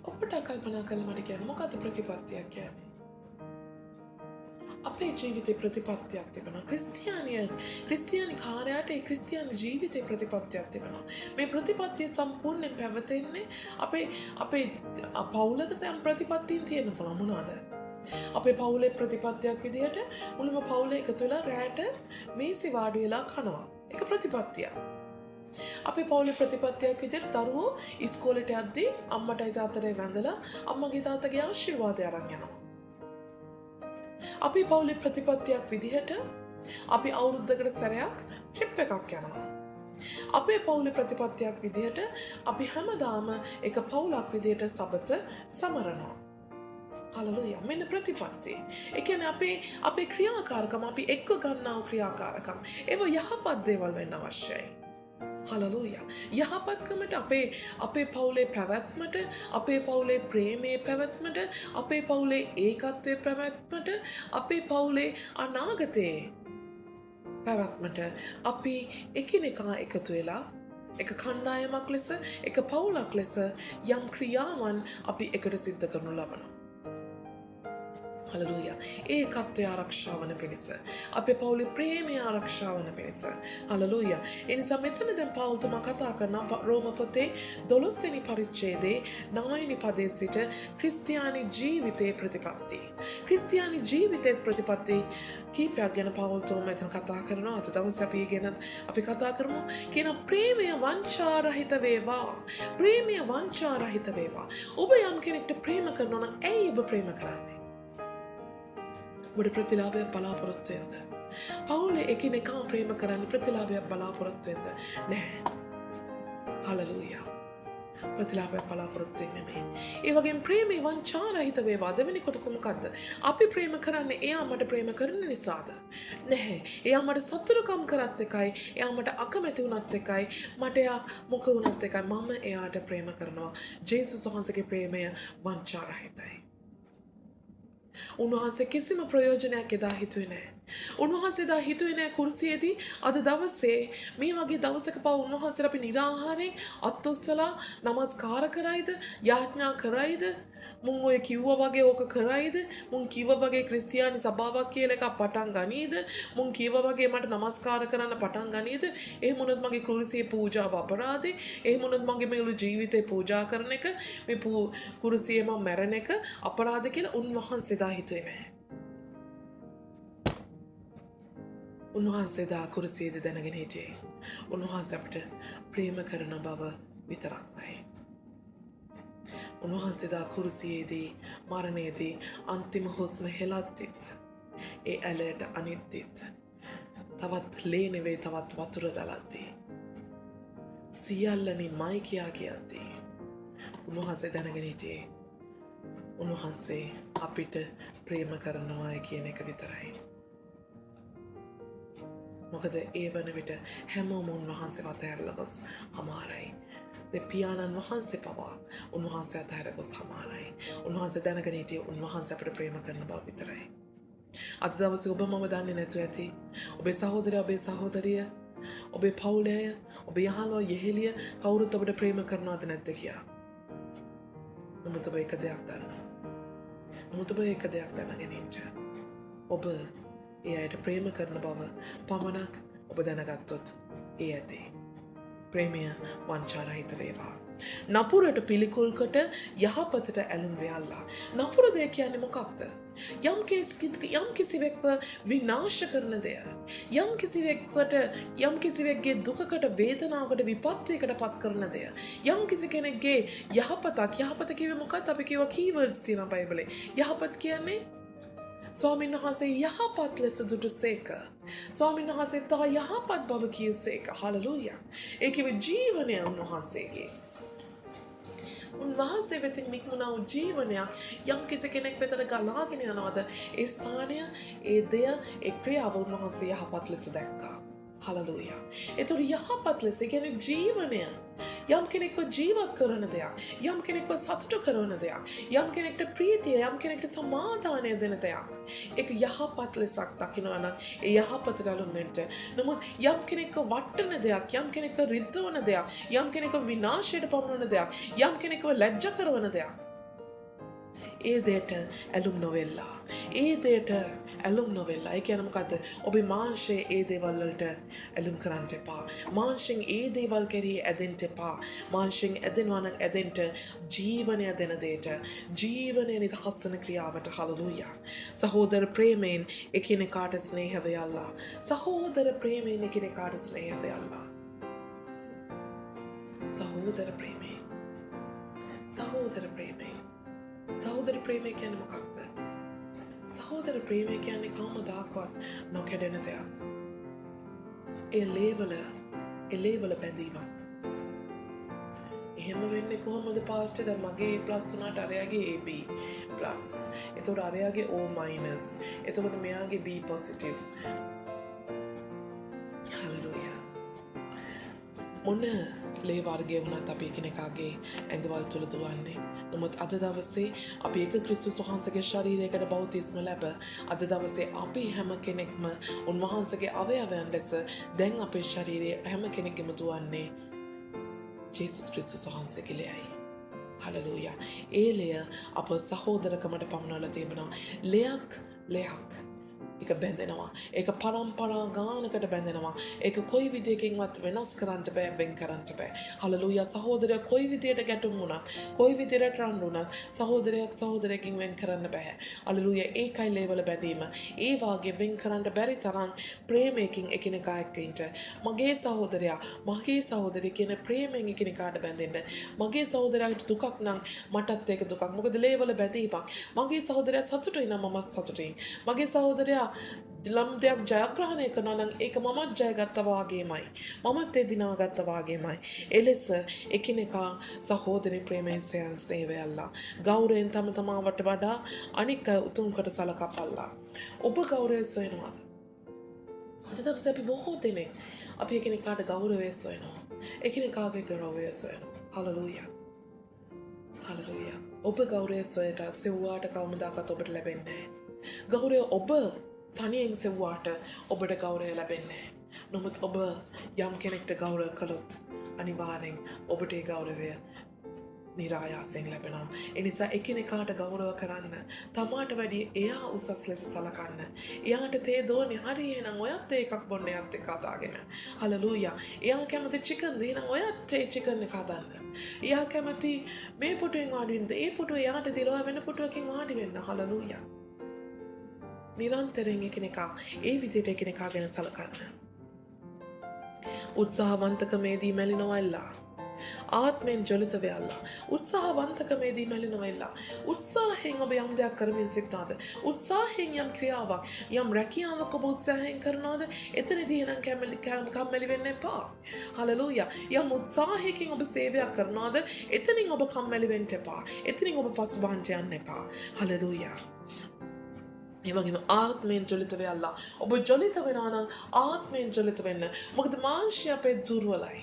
Speaker 1: ඔබට කල්පනා කරලා මට කියන්න මොකද්ද ප්‍රතිපත්තියක් කියන්නේ? අපේ ජීවිතේ ප්‍රතිපත්තියක් තිබෙනවා. ක්‍රිස්තියානි කාර්යයට ඒ ක්‍රිස්තියානි ජීවිතේ ප්‍රතිපත්තියක් තිබෙනවා. මේ ප්‍රතිපත්තිය සම්පූර්ණයෙන් පැවතෙන්නේ අපේ පවුලක යම් ප්‍රතිපත්තීන් තියෙන පුළුවන් මොනවාද? අපේ පවුලේ ප්‍රතිපත්තියක් විදිහට මුළුම පවුලේ එකතු වෙලා රැට මේසි වාඩි වෙලා කනවා. ඒක ප්‍රතිපත්තියක්. අපේ පවුලේ ප්‍රතිපත්තියක් විදිහට දරුවෝ ඉස්කෝලේට යද්දී අම්මටයි තාත්තටයි වැඳලා අම්මගේ තාත්තගේ ආශිර්වාදය අරන් යනවා. අපි පවුලේ ප්‍රතිපත්තියක් විදිහට අපි අවුරුද්දකට සැරයක් ට්‍රිප් එකක් යනවා. අපේ පවුලේ ප්‍රතිපත්තියක් විදිහට අපි හැමදාම එක පවුලක් විදිහට සබත සමරනවා. හලලුයා. මෙන්න ප්‍රතිපත්තිය. ඒ කියන්නේ අපේ ක්‍රියාකාරකම් අපි එක්ක ගන්නා ක්‍රියාකාරකම් ඒව යහපත් දේවල් වෙන්න අවශ්‍යයි. හලලුයා. යහපත්කමට අපේ පවුලේ පැවැත්මට, අපේ පවුලේ ප්‍රේමයේ පැවැත්මට, අපේ පවුලේ ඒකත්වයේ පැවැත්මට, අපේ පවුලේ අනාගතයේ පැවැත්මට අපි එකිනෙකා එකතු වෙලා එක කණ්ඩායමක් ලෙස, එක පවුලක් ලෙස යම් ක්‍රියාවන් අපි එකට සිද්ධ කරනු ලබනවා. හලලුයා. ඒකත්වය ආරක්ෂා වන පිණිස. අපේ පවුලේ ප්‍රේමය ආරක්ෂා වන පිණිස. හලලුයා. ඒ නිසා මෙතන දැන් පෞල්තුමා කතා කරන රෝම පොතේ 12 වෙනි පරිච්ඡේදයේ 9 වෙනි පදයේ සිට ක්‍රිස්තියානි ජීවිතයේ ප්‍රතිපත්ති. ක්‍රිස්තියානි ජීවිතයේ ප්‍රතිපත්ති කීපයක් ගැන පෞල්තුමා මෙතන කතා කරනවා. අද දවසේ අපි කතා කරමු කියන ප්‍රේමය වංචා රහිත වේවා. ප්‍රේමය වංචා රහිත වේවා. ඔබ යම් කෙනෙක්ට ප්‍රේම කරනවා නම් ඇයි ඔබ ප්‍රේම කරන්නේ? ඔබට ප්‍රතිලාභයක් බලාපොරොත්තු වෙන්න. පවුලේ එකිනෙකා ප්‍රේම කරන්නේ ප්‍රතිලාභයක් බලාපොරොත්තු වෙන්න නැහැ. හලලුයා. ප්‍රතිලාභයක් බලාපොරොත්තු වෙන්නේ නෙමෙයි. ඒ වගේම ප්‍රේමේ වංචා රහිත වේවා. දෙවෙනි කොටස මොකද්ද? අපි ප්‍රේම කරන්නේ එයා මට ප්‍රේම කරන නිසාද? නැහැ. එයා මට සතුටුකම් කරත් එකයි, එයා මට අකමැති වුණත් එකයි, මට එයා මොක වුණත් එකයි. මම එයාට ප්‍රේම කරනවා. ජේසුස් වහන්සේගේ ප්‍රේමය වංචා රහිතයි. උන්වහන්සේ කිසිම ප්‍රයෝජනයක් එදා හිතුවේ නැහැ. උන්වහන්සේ එදා හිතුවේ නැහැ කුරුසියේදී අද දවසේ මේ වගේ දවසක පව උන්වහන්සේට අපි නිරාහාරයෙන් අත්උස්සලා නමස්කාර කරයිද, යාඥා කරයිද, මුන් ඔය කිව්වා වගේ ඕක කරයිද, මුන් කිව්වා වගේ ක්‍රිස්තියානි සභාවක් කියලා එකක් පටන් ගනීද, මුන් කිව්වා වගේ මට නමස්කාර කරන්න පටන් ගනීද, එහෙම වුණොත් මගේ කුරුසියේ පූජාව අපරාධේ, එහෙම වුණොත් මගේ මුළු ජීවිතේ පූජා කරන එක, මේ කුරුසියේ මම මැරෙන එක අපරාධ කියලා උන්වහන්සේ දා හිතුවේ නැහැ. උන්වහන්සේ දා කුරුසියේදී දැනගෙන හිටියේ උන්වහන්සේ අපිට ප්‍රේම කරන බව විතරක්මයි. උන්වහන්සේ දා කුරුසියේදී මරණයේදී අන්තිම හුස්ම හෙලද්දිත් ඒ ඇලයට අනිද්දිත් තවත් ලේ නෙවෙයි තවත් වතුර ගලද්දී සියල්ලනි මයි කියද්දී උන්වහන්සේ දැනගෙන හිටියේ උන්වහන්සේ අපිට ප්‍රේම කරනවා කියන එක විතරයි. මොකද ඒ වන විට හැමෝම උන්වහන්සේ අතහැරලා ගොස් හමාරයි. පියාණන් වහන්සේ පවා උන්වහන්සේ අතහැර ගොස් හමාරයි. උන්වහන්සේ දැනගෙන හිටියේ උන්වහන්සේ අපිට ප්‍රේම කරන බව විතරයි. අද දවසේ ඔබ මම දන්නේ නැතුව ඇති. ඔබේ සහෝදරයා, ඔබේ සහෝදරිය, ඔබේ පවුලය, ඔබේ යහළුවා, යෙහෙළිය කවුරුත් ඔබට ප්‍රේම කරනවද නැද්ද කියලා. නමුත් ඔබ එක දෙයක් දන්නවා. නමුත් ඔබ එක දෙයක් දැනගෙන ඉන්න. ඔබ ඒ අයට ප්‍රේම කරන බව පමණක් ඔබ දැනගත්තොත් ඒ ඇති. ප්‍රේමය වංචා රහිත වේවා. නපුරට පිළිකුල්කට යහපතට ඇලුම් වෙයල්ලා. නපුර දෙය කියන්නේ මොකක්ද? යම් කිසිවෙක්ව විනාශ කරන දෙය. යම් කිසිවෙක්ගේ දුකකට වේදනාවකට විපත්යකට පත් කරන දෙය. යම් කිසි කෙනෙක්ගේ යහපත කිව්වේ මොකක්ද? අපි කිව්වා කීවර්ඩ්ස් තියෙනවා බයිබලේ. යහපත් කියන්නේ ස්වාමීන් වහන්සේ යහපත් ලෙස දුටුසේක. ස්වාමීන් වහන්සේ තා යහපත් බව කියසේක. හලලූයා. ඒ කිව්වේ ජීවනය උන්වහන්සේගේ. උන්වහන්සේ වෙතින් නික්මුණා වූ ජීවනයක් යම් කිසි කෙනෙක් වෙතට ගලාගෙන යනවද ඒ ස්ථානය ඒ දෙය ඒ ක්‍රියාව උන්වහන්සේ යහපත් ලෙස දැක්කා. හලලූයා. ඒතර යහපත් ලෙස කියන්නේ ජීවනය යම් කෙනෙක්ව ජීවත් කරන දෙයක්, යම් කෙනෙක්ව සතුටු කරන දෙයක්, යම් කෙනෙක්ට ප්‍රීතිය, යම් කෙනෙක්ට සමාදානය දෙන දෙයක්. ඒක යහපත් ලෙසක් දකිනවා නම් ඒ යහපතට අලුම් වෙන්න. නමුත් යම් කෙනෙක්ව වටන දෙයක්, යම් කෙනෙක්ව රිද්දවන දෙයක්, යම් කෙනෙක්ව විනාශයට පමුණවන දෙයක්, යම් කෙනෙක්ව ලැජ්ජ කරන දෙයක්. ඒ දෙයට ඇලුම් නොවෙල්ලා. ඒ දෙයට ඇලුම් නොවෙල්ලා. ඒ කියන්නේ මොකද්ද? ඔබේ මාංශයේ ඒ දේවල් වලට ඇලුම් කරන්න එපා. මාංශයෙන් ඒ දේවල් කෙරෙහි ඇදෙන්න එපා. මාංශයෙන් ඇදෙනවා නම් ඇදෙන්න ජීවනය දෙන දෙයට, ජීවනය නිදහස්වන ක්‍රියාවට. හලලූයා. සහෝදර ප්‍රේමයෙන් එකිනෙකාට ස්නේහ වෙයල්ලා. සහෝදර ප්‍රේමයෙන් එකිනෙකාට ස්නේහ වෙයල්ලා. සහෝදර ප්‍රේමයෙන්. සහෝදර ප්‍රේමයෙන්. සහෝදර ප්‍රේමය කියන්නේ මොකක්ද? සහෝදර ප්‍රේමය කියන්නේ කවමදාකවත් නොකැඩෙන දෙයක්. ඒ ලේවල බැඳීමක්. එහෙම වෙන්නේ කොහොමද පාස්ටර්? දැන් මගේ A+ වුණාට අරයාගේ AB+. එතකොට අරයාගේ O-. එතකොට මෙයාගේ B+. හලලූයා. මොන ලේ වර්ගය වුණත් අපි එකිනෙකාගේ ඇඟවල් තුල දුවන්නේ. නමුත් අද දවසේ අපි එක ක්‍රිස්තුස් වහන්සේගේ ශරීරයකට බෞතිස්ම ලැබ අද දවසේ අපි හැම කෙනෙක්ම උන්වහන්සේගේ අවයවයන් ලෙස දැන් අපේ ශරීරයේ හැම කෙනෙක්ගෙම දුවන්නේ ජේසුස් ක්‍රිස්තුස් වහන්සේගේ ලෙයයි. හලලූයා. ඒ ලෙය අප සහෝදරකමට පමුණවලා තිබෙනවා. ලෙයක් ඒක බැඳෙනවා. ඒක පරම්පරා ගානකට බැඳෙනවා. ඒක කොයි විදියකින්වත් වෙනස් කරන්න බෑ, වෙන් කරන්න බෑ. හලලූයා. සහෝදරයා කොයි විදියට ගැටුම් වුණත්, කොයි විදියට රණ්ඩු වුණත් සහෝදරයෙක්ගෙන් වෙන් කරන්න බෑ. හලලූයා. ඒකයි ලේවල බැඳීම. ඒ වාගේ වෙන් කරන්න බැරි තරම් ප්‍රේමයෙන් එකිනෙකා එක්ක ඉන්න. මගේ සහෝදරයා, මගේ සහෝදරිය කියන ප්‍රේමයෙන් එකිනෙකාට බැඳෙන්න. මගේ සහෝදරයාට දුකක් නම් මටත් ඒක දුකක්. මොකද ලේවල බැඳීමක්. මගේ සහෝදරයා සතුටුයි නම් මමත් සතුටුයි. මගේ සහෝදරයා ලම් දෙයක් ජයග්‍රහණය කරනවා නම් ඒක මමත් ජයගත්තා වාගේමයි. මමත් ඒ දිනාගත්තා වාගේමයි. එලෙස එකිනෙකා සහෝදරි ප්‍රේමයෙන් ස්නේහ වෙයල්ලා. ගෞරවයෙන් තම තමාවට වඩා අනික් අය උතුම් කොට සලකපල්ලා. ඔබ ගෞරවය සොයනවාද? අද දවසේ අපි බොහෝ දෙනෙක් අපි එකිනෙකාට ගෞරවය සොයනවා. එකිනෙකාගේ ගෞරවය සොයනවා. හලලූයා. හලලූයා. ඔබ ගෞරවය සොයට සෙව්වාට කවමදාකවත් ඔබට ලැබෙන්නේ නැහැ. ගෞරවය ඔබ තනියෙන් සෙව්වාට ඔබට ගෞරවය ලැබෙන්නේ නැහැ. නමුත් ඔබ යම් කෙනෙක්ට ගෞරව කළොත් අනිවාර්යෙන් ඔබට ඒ ගෞරවය නිරායාසයෙන් ලැබෙනවා. ඒ නිසා එකිනෙකාට ගෞරව කරන්න. තමාට වැඩි එයා උසස් ලෙස සලකන්න. එයාට තේ දෝනේ හරි එහෙනම් ඔයත් එකක් බොන්න එයත් එක හදාගෙන. හලලූයා. එයා කැමති චිකන් ද එහෙනම් ඔයත් ඒ චිකන් එක හදන්න. එයා කැමති මේ පුටුවෙන් වාඩි වෙන්න. ඒ පුටුව එයාට දිලව වෙන පුටුවකින් වාඩි වෙන්න. හලලූයා. නිරන්තරයෙන් එකිනෙකා ඒ විදිහට එකිනෙකා ගැන සලකන්න. උත්සාහවන්තකමේදී මැලි නොවල්ලා. ආත්මෙන් ජොලිත වෙයල්ලා. උත්සාහවන්තකමේදී මැලි නොවල්ලා. උත්සාහයෙන් ඔබ යම් දෙයක් කරමින් සිටිනාද? උත්සාහයෙන් යම් ක්‍රියාවක්, යම් රැකියාවක් ඔබ උත්සාහයෙන් කරනවාද? එතනදී එනම් කම්මැලි වෙන්න එපා. හලලූයා. යම් උත්සාහයකින් ඔබ සේවයක් කරනවාද? එතනින් ඔබ කම්මැලි වෙන්න එපා. එතනින් ඔබ පසුබාහට යන්න එපා. හලලූයා. එවගේම ආත්මයෙන් ජොලිත වෙයල්ලා. ඔබ ජොලිත වෙනවා නම් ආත්මයෙන් ජොලිත වෙන්න. මොකද මාංශය අපේ දුර්වලයි.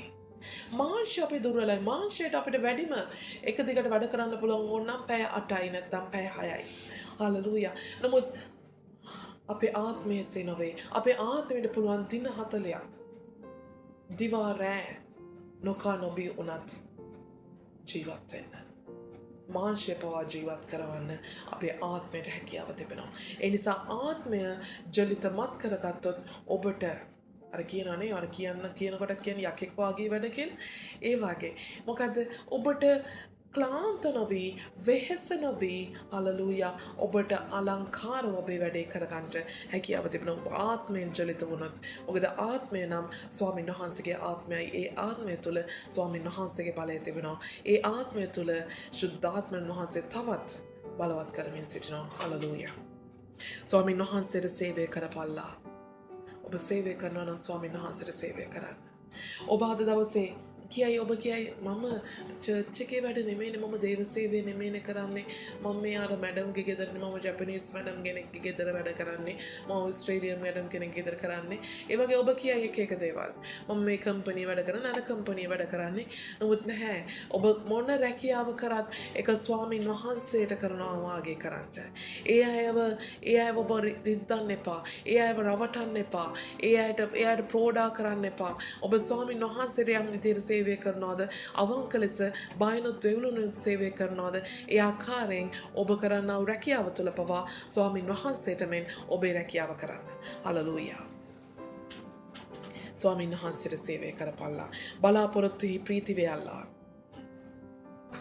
Speaker 1: මාංශයට අපිට වැඩිම එක දිගට වැඩ කරන්න පුළුවන් ඕනනම් පැය 8යි නැත්නම් පැය 6යි. හලලූයා. නමුත් අපේ ආත්මය එසේ නොවේ. අපේ ආත්මයට පුළුවන් දින 40ක් දිවා රෑ නොකා නොබී උනත් ජීවත් වෙන්න. මාංශය පවා ජීවත් කරවන්න අපේ ආත්මයට හැකියාව තිබෙනවා. ඒ නිසා ආත්මය ජලිතමත් කරගත්තොත් ඔබට අර කියනනේ අර කියනකොට කියන්නේ යකෙක් වාගේ වැඩ කියලා. ඒ වගේ. මොකද ඔබට ක්ලාන්ත නොවී වෙහෙස නොවී හලලූයා ඔබට අලංකාරව ඔබේ වැඩේ කරගන්න හැකියාව තිබෙනවා. ආත්මයෙන් ජලිත වුණොත්. මොකද ආත්මය නම් ස්වාමීන් වහන්සේගේ ආත්මයයි. ඒ ආත්මය තුළ ස්වාමීන් වහන්සේගේ බලය තිබෙනවා. ඒ ආත්මය තුළ ශුද්ධාත්මයන් වහන්සේ තවත් බලවත් කරමින් සිටිනවා. හලලූයා. ස්වාමීන් වහන්සේට සේවය කරපල්ලා. ඔබ සේවය කරනවා නම් ස්වාමීන් වහන්සේට සේවය කරන්න. ඔබ අද දවසේ කියයි ඔබ කියයි මම චර්ච් එකේ වැඩ නෙමෙයිනේ මම දේව සේවය නෙමෙයිනේ කරන්නේ මම මේ අර මැඩම්ගේ ගෙදරනේ මම ජපනීස් මැඩම් කෙනෙක්ගේ ගෙදර වැඩ කරන්නේ මම ඕස්ට්‍රේලියානු මැඩම් කෙනෙක්ගේ ගෙදර කරන්නේ ඒ වගේ ඔබ කියයි එක දේවල් මම මේ කම්පැනි වැඩ කරන අර කම්පැනි වැඩ කරන්නේ නමුත් නැහැ ඔබ මොන රැකියාව කරත් ඒක ස්වාමින් වහන්සේට කරනවා වාගේ කරන්න ඒ අයව ඔබ රිද්දන්න එපා ඒ අයව රවටන්න එපා ඒ අයට ප්‍රෝඩා කරන්න එපා ඔබ ස්වාමින් වහන්සේට යම් විදිහට සේවය කරනවාද අවංක ලෙස බයනුත් වෙවුලුනුත් සේවය කරනවාද ඒ ආකාරයෙන් ඔබ කරන්නා වූ රැකියාව තුළ පවා ස්වාමින් වහන්සේට මෙන් ඔබේ රැකියාව කරන්න. හලලූයා. ස්වාමින් වහන්සේට සේවය කරපල්ලා. බලාපොරොත්තුෙහි ප්‍රීති වේයල්ලා.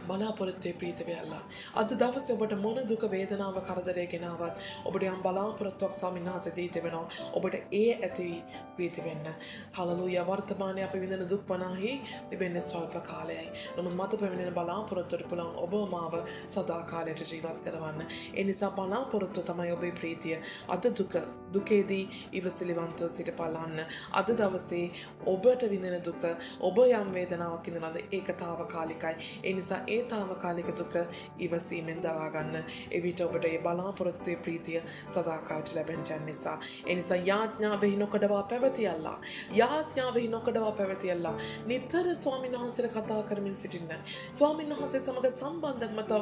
Speaker 1: බලාපොරොත්තුවේ ප්‍රීති වේයල්ලා. අද දවසේ ඔබට මොන දුක වේදනාව කරදරේ ගෙනාවත් ඔබට යම් බලාපොරොත්තුවක් ස්වාමීන් වහන්සේ දී තිබෙනවා. ඔබට ඒ ඇති ප්‍රීති වෙන්න. හලලූයා. වර්තමානයේ අපි විඳින දුක් වනාහි තිබෙන්නේ ස්වල්ප කාලයයි. නමුත් මත පැමිණෙන බලාපොරොත්තුවට පුළුවන් ඔබ මාව සදා කාලයට ජීවත් කරවන්න. ඒ නිසා බලාපොරොත්තුව තමයි ඔබේ ප්‍රීතිය. අද දුකේදී ඉවසිලිවන්තව සිටපලන්න. අද දවසේ ඔබට විඳින දුක ඔබ යම් වේදනාවක් විඳිනවද ඒක తాවකාලිකයි. ඒ නිසා ඒ තාවකාලික දුක ඉවසීමෙන් දරා ගන්න. එවිට ඔබට ඒ බලාපොරොත්තුවේ ප්‍රීතිය සදාකාලට ලැබෙන්න යන නිසා. ඒ නිසා යාඥාවෙහි නොකඩවා පැවතියල්ලා. යාඥාවෙහි නොකඩවා පැවතියල්ලා. නිතර ස්වාමීන් වහන්සේට කතා කරමින් සිටින්න. ස්වාමීන් වහන්සේ සමග සම්බන්ධමත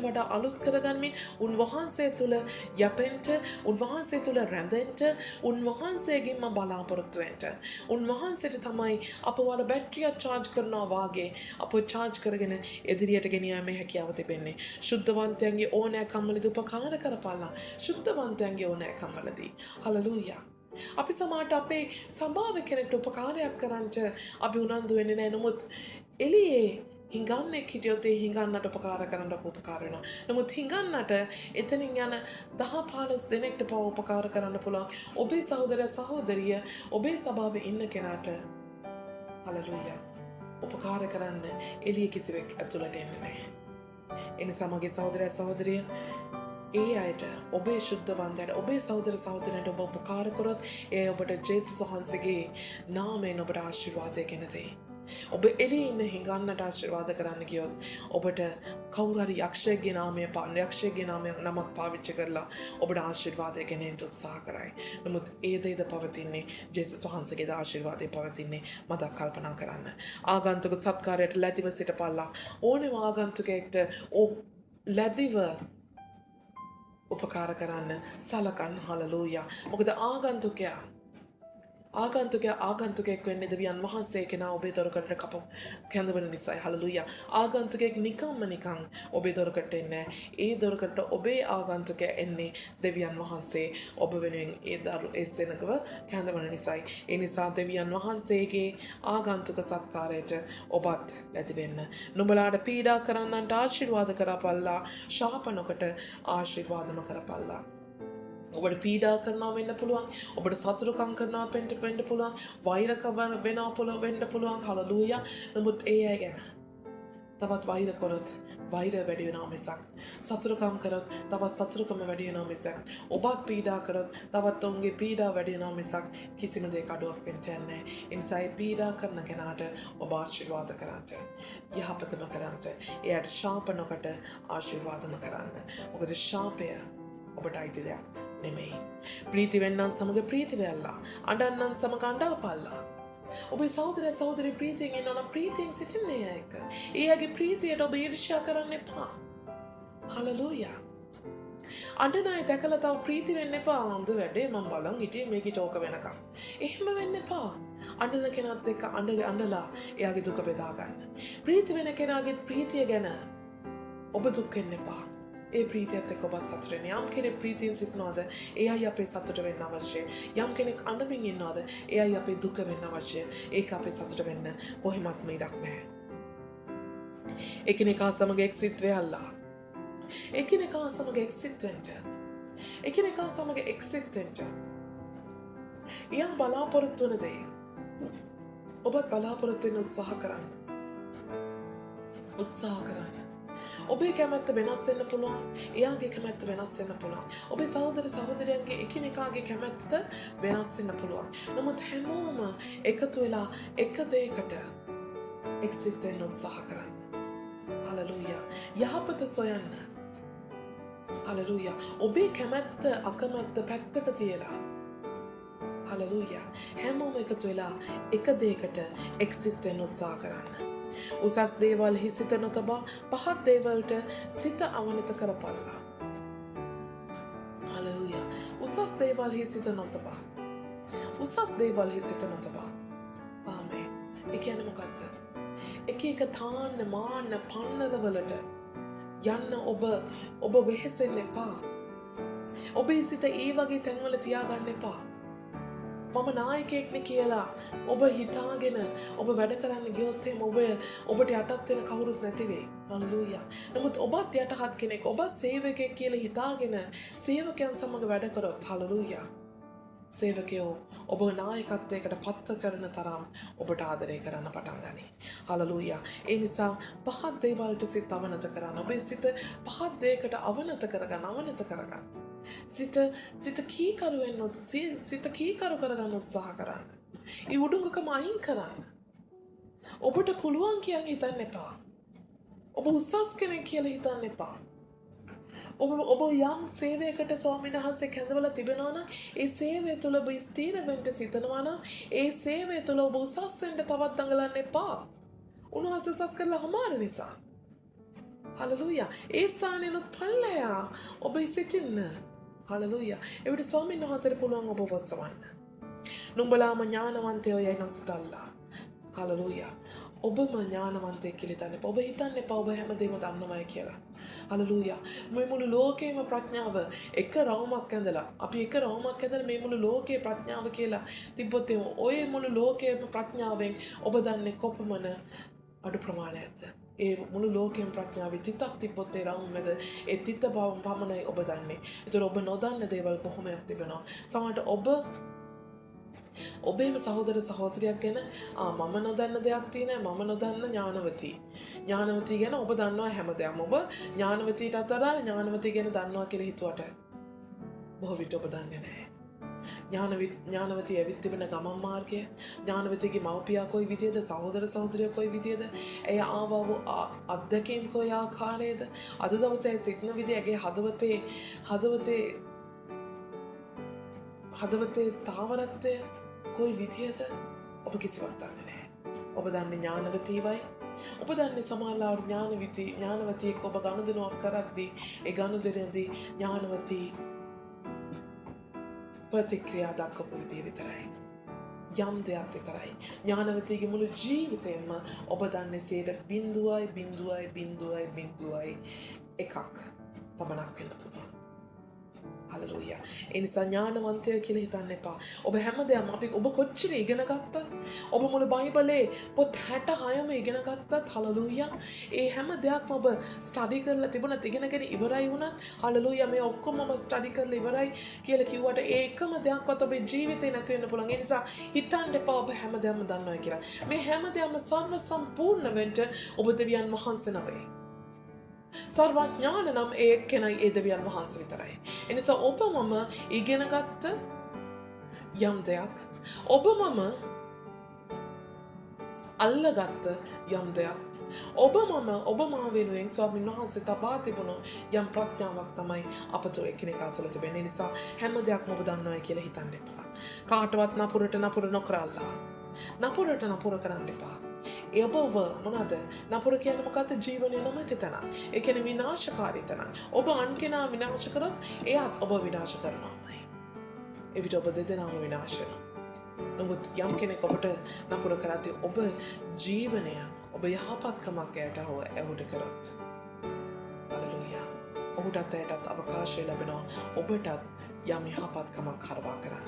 Speaker 1: වඩා අලුත් කරගන්මින් උන්වහන්සේ තුල යැපෙන්න, උන්වහන්සේ තුල රැඳෙන්න, උන්වහන්සේගෙන්ම බලාපොරොත්තු වෙන්න. උන්වහන්සේට තමයි අපව බැටරිය charge කරනවා වාගේ අපව charge කරගෙන එදිරියට ගෙනියීමේ හැකියාව තිබෙන්නේ. ශුද්ධවන්තයන්ගේ ඕනෑකම්වලදී උපකාර කරපල්ලා. ශුද්ධවන්තයන්ගේ ඕනෑකම්වලදී. හලලූයා. අපි සමාජයට අපේ සභාව කෙනෙක්ට උපකාරයක් කරන්ට අපි උනන්දු වෙන්නේ නැහැ. නමුත් එළියේ හිඟන්නෙක් හිටියොත් ඒ හිඟන්නට උපකාර කරන්න උපකාර වෙනවා. නමුත් හිඟන්නට එතනින් යන 10-15 දෙනෙක්ට පව උපකාර කරන්න පුළුවන්. ඔබේ සහෝදරය සහෝදරිය ඔබේ සභාවේ ඉන්න කෙනාට හලලූයා. උපකාර කරන්න එළිය කිසිවෙක් ඇතුළට එන්නේ නැහැ. එනිසා මගේ සහෝදරය සහෝදරිය ඒ අයට ඔබේ ශුද්ධවන්තයට ඔබේ සහෝදර සහෝදරයන්ට ඔබ උපකාර කරොත් ඒ ඔබට ජේසුස් වහන්සේගේ නාමයෙන් ඔබට ආශිර්වාදය ගෙන දෙයි. ඔබ එළියේ ඉන්න හිඟන්නට ආශිර්වාද කරන්න ගියොත් ඔබට කවුරු හරි යක්ෂයෙක්ගේ නමක් පාවිච්චි කරලා ඔබට ආශිර්වාදය ගෙනෙන්න උත්සාහ කරයි. නමුත් ඒ දෙයද පවතින්නේ ජේසුස් වහන්සේගේ ආශිර්වාදය පවතින්නේ මතක් කල්පනා කරන්න. ආගන්තුක සත්කාරයට ලැබිව සිටපල්ලා. ඕනෑම ආගන්තුකයෙක්ට ලැබිව උපකාර කරන්න සලකන්න. හලලූයා. මොකද ආගන්තුකයෙක් වෙන්නේ දෙවියන් වහන්සේ කෙනා ඔබේ දොරකඩට කැඳවන නිසායි. හලලූයා. ආගන්තුකයෙක් නිකන් ඔබේ දොරකඩට එන්නේ. ඒ දොරකඩට ඔබේ ආගන්තුකයා එන්නේ දෙවියන් වහන්සේ ඔබ වෙනුවෙන් ඒ සෙනගව කැඳවන නිසායි. ඒ නිසා දෙවියන් වහන්සේගේ ආගන්තුක සත්කාරයට ඔබත් ලැබි වෙන්න. නුඹලාට පීඩා කරන්නන්ට ආශිර්වාද කරපල්ලා. ශාප නොකොට ආශිර්වාදම කරපල්ලා. ඔබට පීඩා කරනවා වෙන්න පුළුවන්. ඔබට සතුටුකම් කරනවා වෙන්න පුළුවන්. වෛරකම් වෙනවා වෙන්න පුළුවන්. හලලූයා. නමුත් ඒ අය ගැන තවත් වෛර කරොත් වෛර වැඩි වෙනවා මිසක් සතුටුකම් කරොත් තවත් සතුටුකම වැඩි වෙනවා මිසක් ඔබත් පීඩා කරොත් තවත් ඔවුන්ගේ පීඩා වැඩි වෙනවා මිසක් කිසිම දෙයක අඩුවක් වෙන්නේ නැහැ. ඒ නිසා පීඩා කරන කෙනාට ඔබ ආශිර්වාද කරන්න. යහපතම කරන්න. එයාට ශාප නොකට ආශිර්වාදම කරන්න. මොකද ශාපය ඔබට අයිති දෙයක් නෙමෙයි. ප්‍රීති වෙන්නන් සමග ප්‍රීති වෙයල්ලා. අඬන්නන් සමග අඬාපල්ලා. ඔබේ සහෝදර සහෝදරි ප්‍රීතියෙන් ඉන්නවනම් ප්‍රීතියෙන් සිටින්නේ ඒක. එයාගේ ප්‍රීතියට ඔබ ඊර්ෂ්‍යා කරන්න එපා. හලලූයා. අඬන අය දැකලා තව ප්‍රීති වෙන්න එපා. හොඳ වැඩේ මම බලන් හිටියේ මේකේ ටෝක වෙනකම්. එහෙම වෙන්න එපා. අඬන කෙනාත් එක්ක අඬලා එයාගේ දුක බෙදා ගන්න. ප්‍රීති වෙන කෙනාගේ ප්‍රීතිය ගැන ඔබ දුක් වෙන්න එපා. ඒ ප්‍රීතියත් එක්ක ඔබ සතුට වෙන්න. යම් කෙනෙක් ප්‍රීතියෙන් සිටිනවද? එයයි අපේ සතුට වෙන්න අවශ්‍ය. යම් කෙනෙක් අඬමින් ඉන්නවද? එයයි අපේ දුක වෙන්න අවශ්‍ය. ඒක අපේ සතුට වෙන්න කොහෙමත්ම ඉඩක් නැහැ. එකිනෙකා සමග එක්සිත් වෙයල්ලා. එකිනෙකා සමග එක්සිත් වෙන්න. එකිනෙකා සමග එක්සිත් වෙන්න. යම් බලාපොරොත්තු වන දේ ඔබත් බලාපොරොත්තු වෙන්න උත්සාහ කරන්න. උත්සාහ කරන්න. ඔබේ කැමැත්ත වෙනස් වෙන්න පුළුවන්. එයාගේ කැමැත්ත වෙනස් වෙන්න පුළුවන්. ඔබේ සහෝදර සහෝදරයන්ගේ එකිනෙකාගේ කැමැත්ත වෙනස් වෙන්න පුළුවන්. නමුත් හැමෝම එකතු වෙලා එක දෙයකට එක්සිත් වෙන්න උත්සාහ කරන්න. හලෙලූයා. යහපත සොයන්න. හලෙලූයා. ඔබේ කැමැත්ත අකමැත්ත පැත්තක තියලා හලෙලූයා. හැමෝම එකතු වෙලා එක දෙයකට එක්සිත් වෙන්න උත්සාහ කරන්න. උසස් දේවල්හි සිත නොතබා පහත් දේවල්ට සිත අවනත කරපල්ලා. හලෙලූයා. උසස් දේවල්හි සිත නොතබා. උසස් දේවල්හි සිත නොතබා. ආමේන්. ඒ කියන්නේ මොකද්ද? එක තාන්න මාන්න පන්නරවලට යන්න ඔබ වෙහෙසෙන්න එපා. ඔබේ සිත ඒ වගේ තැන්වල තියාගන්න එපා. මම නායකයෙක්නේ කියලා ඔබ හිතාගෙන ඔබ වැඩ කරන්න ගියොත් එහෙම ඔබට යටත් වෙන කවුරුත් නැති වෙයි. හලෙලූයා. නමුත් ඔබත් යටහත් කෙනෙක්, ඔබ සේවකයෙක් කියලා හිතාගෙන සේවකයන් සමග වැඩ කරොත් හලෙලූයා. සේවකයෝ ඔබ නායකත්වයකට පත් කරන තරම් ඔබට ආදරය කරන්න පටන් ගනී. හලෙලූයා. ඒ නිසා පහත් දේවල්ට සිත අවනත කරන්න. ඔබේ සිත පහත් දෙයකට අවනත කරගන්න. සිත කීකරු වෙන්න, සිත කීකරු කරගන්න උත්සාහ කරන්න. ඒ උඩඟකම අයින් කරන්න. ඔබට පුළුවන් කියන හිතන්න එපා. ඔබ උසස් කෙනෙක් කියලා හිතන්න එපා. ඔබ යම් සේවයකට ස්වාමීන් වහන්සේ කැඳවලා තිබෙනවා නම් ඒ සේවය තුළ ඔබ ස්ථීර වෙන්න සිතනවා නම් ඒ සේවය තුළ ඔබ උසස් වෙන්න තවත් දඟලන්න එපා. උන්වහන්සේ උසස් කරලා හමාර නිසා. හලෙලූයා. ඒ ස්ථානෙනුත් පල්ලෙයා ඔබ සිටින්න. හලෙලූයා. එවිට ස්වාමීන් වහන්සේට පුළුවන් ඔබ වස්සවන්න. නුඹලාම ඥානවන්තයෝ යයි නොසිතල්ලා. හලෙලූයා. ඔබම ඥානවන්තයෙක් කියලා හිතන්න එපා. ඔබ හිතන්න එපා ඔබ හැමදේම දන්නවයි කියලා. හලෙලූයා. මේ මුළු ලෝකේම ප්‍රඥාව එක රවුමක් ඇඳලා අපි එක රවුමක් ඇඳලා මේ මුළු ලෝකේ ප්‍රඥාව කියලා තිබ්බොත් ඔය මුළු ලෝකේම ප්‍රඥාවෙන් ඔබ දන්නේ කොපමණ අඩු ප්‍රමාණයක්ද? ඒ මුළු ලෝකෙම ප්‍රඥාවේ තිතක් තිබ්බොත් ඒ රවුම් මැද ඒ තිත බව පමණයි ඔබ දන්නේ. ඒතර ඔබ නොදන්න දේවල් බොහොමයක් තිබෙනවා. සමහරට ඔබේම සහෝදර සහෝදරියක් ගැන මම නොදන්න දෙයක් තියෙනවා. මම නොදන්න ඥානවතී ගැන ඔබ දන්නවා හැමදේම. ඔබ ඥානවතීට අතර ඥානවතී ගැන දන්නවා කියලා හිතුවට බොහෝ විට ඔබ දන්නේ නැහැ. ඥානවතී ඇවිත් තිබෙන ගමන් මාර්ගය, ඥානවතීගේ මව්පියා කොයි විදියද, සහෝදර සහෝදරියෝ කොයි විදියද, එය ආවව අත්දැකීම් කොයි ආකාරයේද, අද දවසේ සිටින විදිය, ඇගේ හදවතේ ස්ථාවරත්වය කොයි විදියද ඔබ කිසිවක් දන්නේ නැහැ. ඔබ දන්නේ ඥානවතීවයි. ඔබ දන්නේ සමාලාවට ඥානවතියෙක් ඔබ ගනුදෙනුවක් කරද්දී ඒ ගනුදෙනුවේදී ඥානවතී ප්‍රතික්‍රියා දක්වපු විදිය විතරයි. යම් දෙයක් විතරයි. ඥානවතීගේ මුළු ජීවිතේම ඔබ දන්නේ 0.0.0.0.1ක් පමණක් වෙන්න පුළුවන්. හලෙලූයා. ඒ නිසා ඥානවන්තය කියලා හිතන්න එපා. ඔබ හැමදේම ඔබ කොච්චර ඉගෙන ගත්තත්, ඔබ මුළු බයිබලේ පොත් 66ම ඉගෙන ගත්තත් හලෙලූයා. ඒ හැම දෙයක්ම ඔබ ස්ටඩි කරලා තිබුණත්, ඉගෙනගෙන ඉවරයි වුණත් හලෙලූයා මේ ඔක්කොම මම ස්ටඩි කරලා ඉවරයි කියලා කිව්වට ඒ එකම දෙයක්වත් ඔබේ ජීවිතේ නැති වෙන්න පුළුවන්. ඒ නිසා හිතන්න එපා ඔබ හැමදේම දන්නවා කියලා. මේ හැමදේම සර්ව සම්පූර්ණ වෙන්න ඔබ දෙවියන් වහන්සේ නමයි. සර්වඥාන නම් ඒ එක්කෙනයි ඒ දෙවියන් වහන්සේ විතරයි. එනිසා ඔබ මම ඉගෙනගත්ත යම් දෙයක්, ඔබ මම අල්ලගත්ත යම් දෙයක්, ඔබ මා වෙනුවෙන් ස්වාමීන් වහන්සේ තබා තිබුණු යම් ප්‍රඥාවක් තමයි අප තුළ එකිනෙකා තුළ තිබෙන. නිසා හැම දෙයක්ම ඔබ දන්නවයි කියලා හිතන්න එපා. කාටවත් නපුරට නපුර නොකරල්ලා. නපුර කරන්න එපා. ඒ ඔබව මොනවද? නපුර කියන්නේ මොකද්ද? ජීවනය නොමැති තැන. ඒ කියන්නේ විනාශකාරී තැන. ඔබ අන් කෙනා විනාශ කරොත් එයාත් ඔබ විනාශ කරනවාමයි. එවිට ඔබ දෙදෙනාම විනාශ වෙනවා. නමුත් යම් කෙනෙක් ඔබට නපුර කරද්දී ඔබ ජීවනය, ඔබ යහපත්කමක් ඇයට ඇහුට කරොත් හලෙලූයා. ඔහුටත් ඇයටත් අවකාශය ලැබෙනවා ඔබටත් යම් යහපත්කමක් කරවා කරන්න.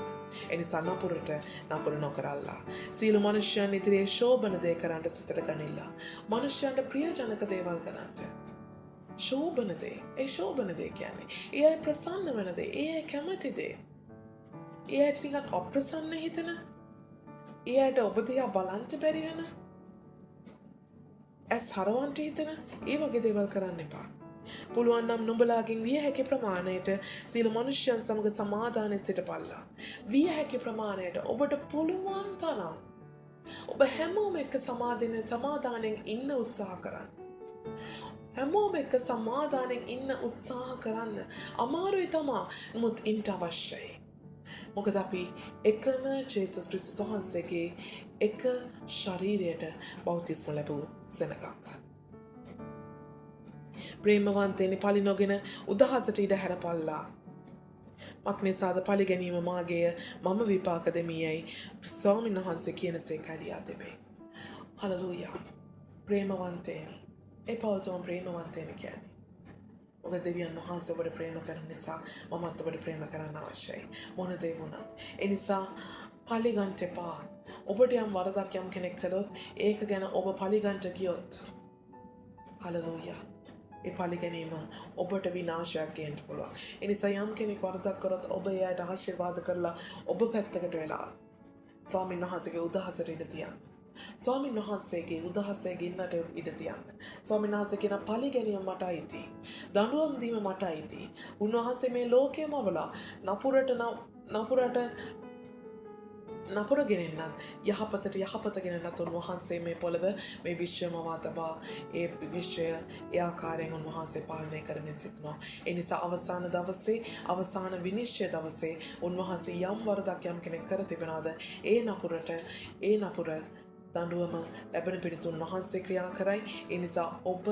Speaker 1: එනිසා නපුරට නපුර නොකරල්ලා. සියලු මනුෂ්‍යයන් ඉදිරියේ ශෝභන දේ කරන්නට සිතට ගනිල්ලා. මනුෂ්‍යයන්ට ප්‍රියජනක දේවල් කරන්නට. ශෝභන දේ. ඒ ශෝභන දේ කියන්නේ. ඒ අය ප්‍රසන්න වෙන දේ. ඒ අය කැමති දේ. ඒ අයට නිකන් අප්‍රසන්න හිතන. ඒ අයට ඔබ දිහා බලන්ට බැරි වෙන. ඇස් හරවන්ට හිතන. ඒ වගේ දේවල් කරන්න එපා. පුළුවන් නම් නුඹලාගෙන් විය හැකි ප්‍රමාණයට සියලු මනුෂ්‍යයන් සමග සමාදානයේ සිටපල්ලා. විය හැකි ප්‍රමාණයට ඔබට පුළුවන් තරම් ඔබ හැමෝම එක්ක සමාදානයෙන් ඉන්න උත්සාහ කරන්න. හැමෝම එක්ක සමාදානයෙන් ඉන්න උත්සාහ කරන්න. අමාරුයි තමා. නමුත් ඉන්ට අවශ්‍යයි. මොකද අපි එකම ජේසුස් ක්‍රිස්තුස් වහන්සේගේ එක ශරීරයට බෞතිස්ම ලැබූ සෙනගක්. ප්‍රේමවන්තයනි පලි නොගෙන උදහසට ඉඩ හැරපල්ලා. මක්නිසාද පලි ගැනීම මාගේය මම විපාක දෙමියයි ස්වාමීන් වහන්සේ කියනසේ කැලියා දෙවේ. හලලූයා. ප්‍රේමවන්තයනි. ඒ පවුල්තුම ප්‍රේමවන්තයනි කියන්නේ. මොකද දෙවියන් වහන්සේ ඔබට ප්‍රේම කරන නිසා මමත් ඔබට ප්‍රේම කරන්න අවශ්‍යයි. මොන දේ වුණත්. ඒ නිසා පලිගන්ට එපා. ඔබට යම් වරදක් යම් කෙනෙක් කළොත් ඒක ගැන ඔබ පලිගන්ට ගියොත්. හලලූයා. ඒ පලිගැනීම ඔබට විනාශයක් ගේන්න පුළුවන්. ඒ නිසා යම් කෙනෙක් වරදක් කරොත් ඔබ එයාට ආශිර්වාද කරලා ඔබ පැත්තකට වෙලා ස්වාමීන් වහන්සේගේ උදහසට ඉඩ තියන්න. ස්වාමීන් වහන්සේගේ උදහසේ ගින්නට ඉඩ තියන්න. ස්වාමීන් වහන්සේ කියන පලිගැනීම මට අයිති. දඬුවම් දීම මට අයිති. උන්වහන්සේ මේ ලෝකෙම අවලා නපුර ගෙනෙන්නත් යහපතට යහපත ගෙනෙන්නත් උන්වහන්සේ මේ පොළව මේ විශ්වම වාතබා ඒ විශ්වය ඒ ආකාරයෙන් උන්වහන්සේ පාලනය කරමින් සිටිනවා. ඒ නිසා අවසාන දවසේ අවසාන විනිශ්චය දවසේ උන්වහන්සේ යම් වරදක් යම් කෙනෙක් කර තිබෙනවාද ඒ නපුර දඬුවම ලැබෙන පිණිස උන්වහන්සේ ක්‍රියා කරයි. ඒ නිසා ඔබ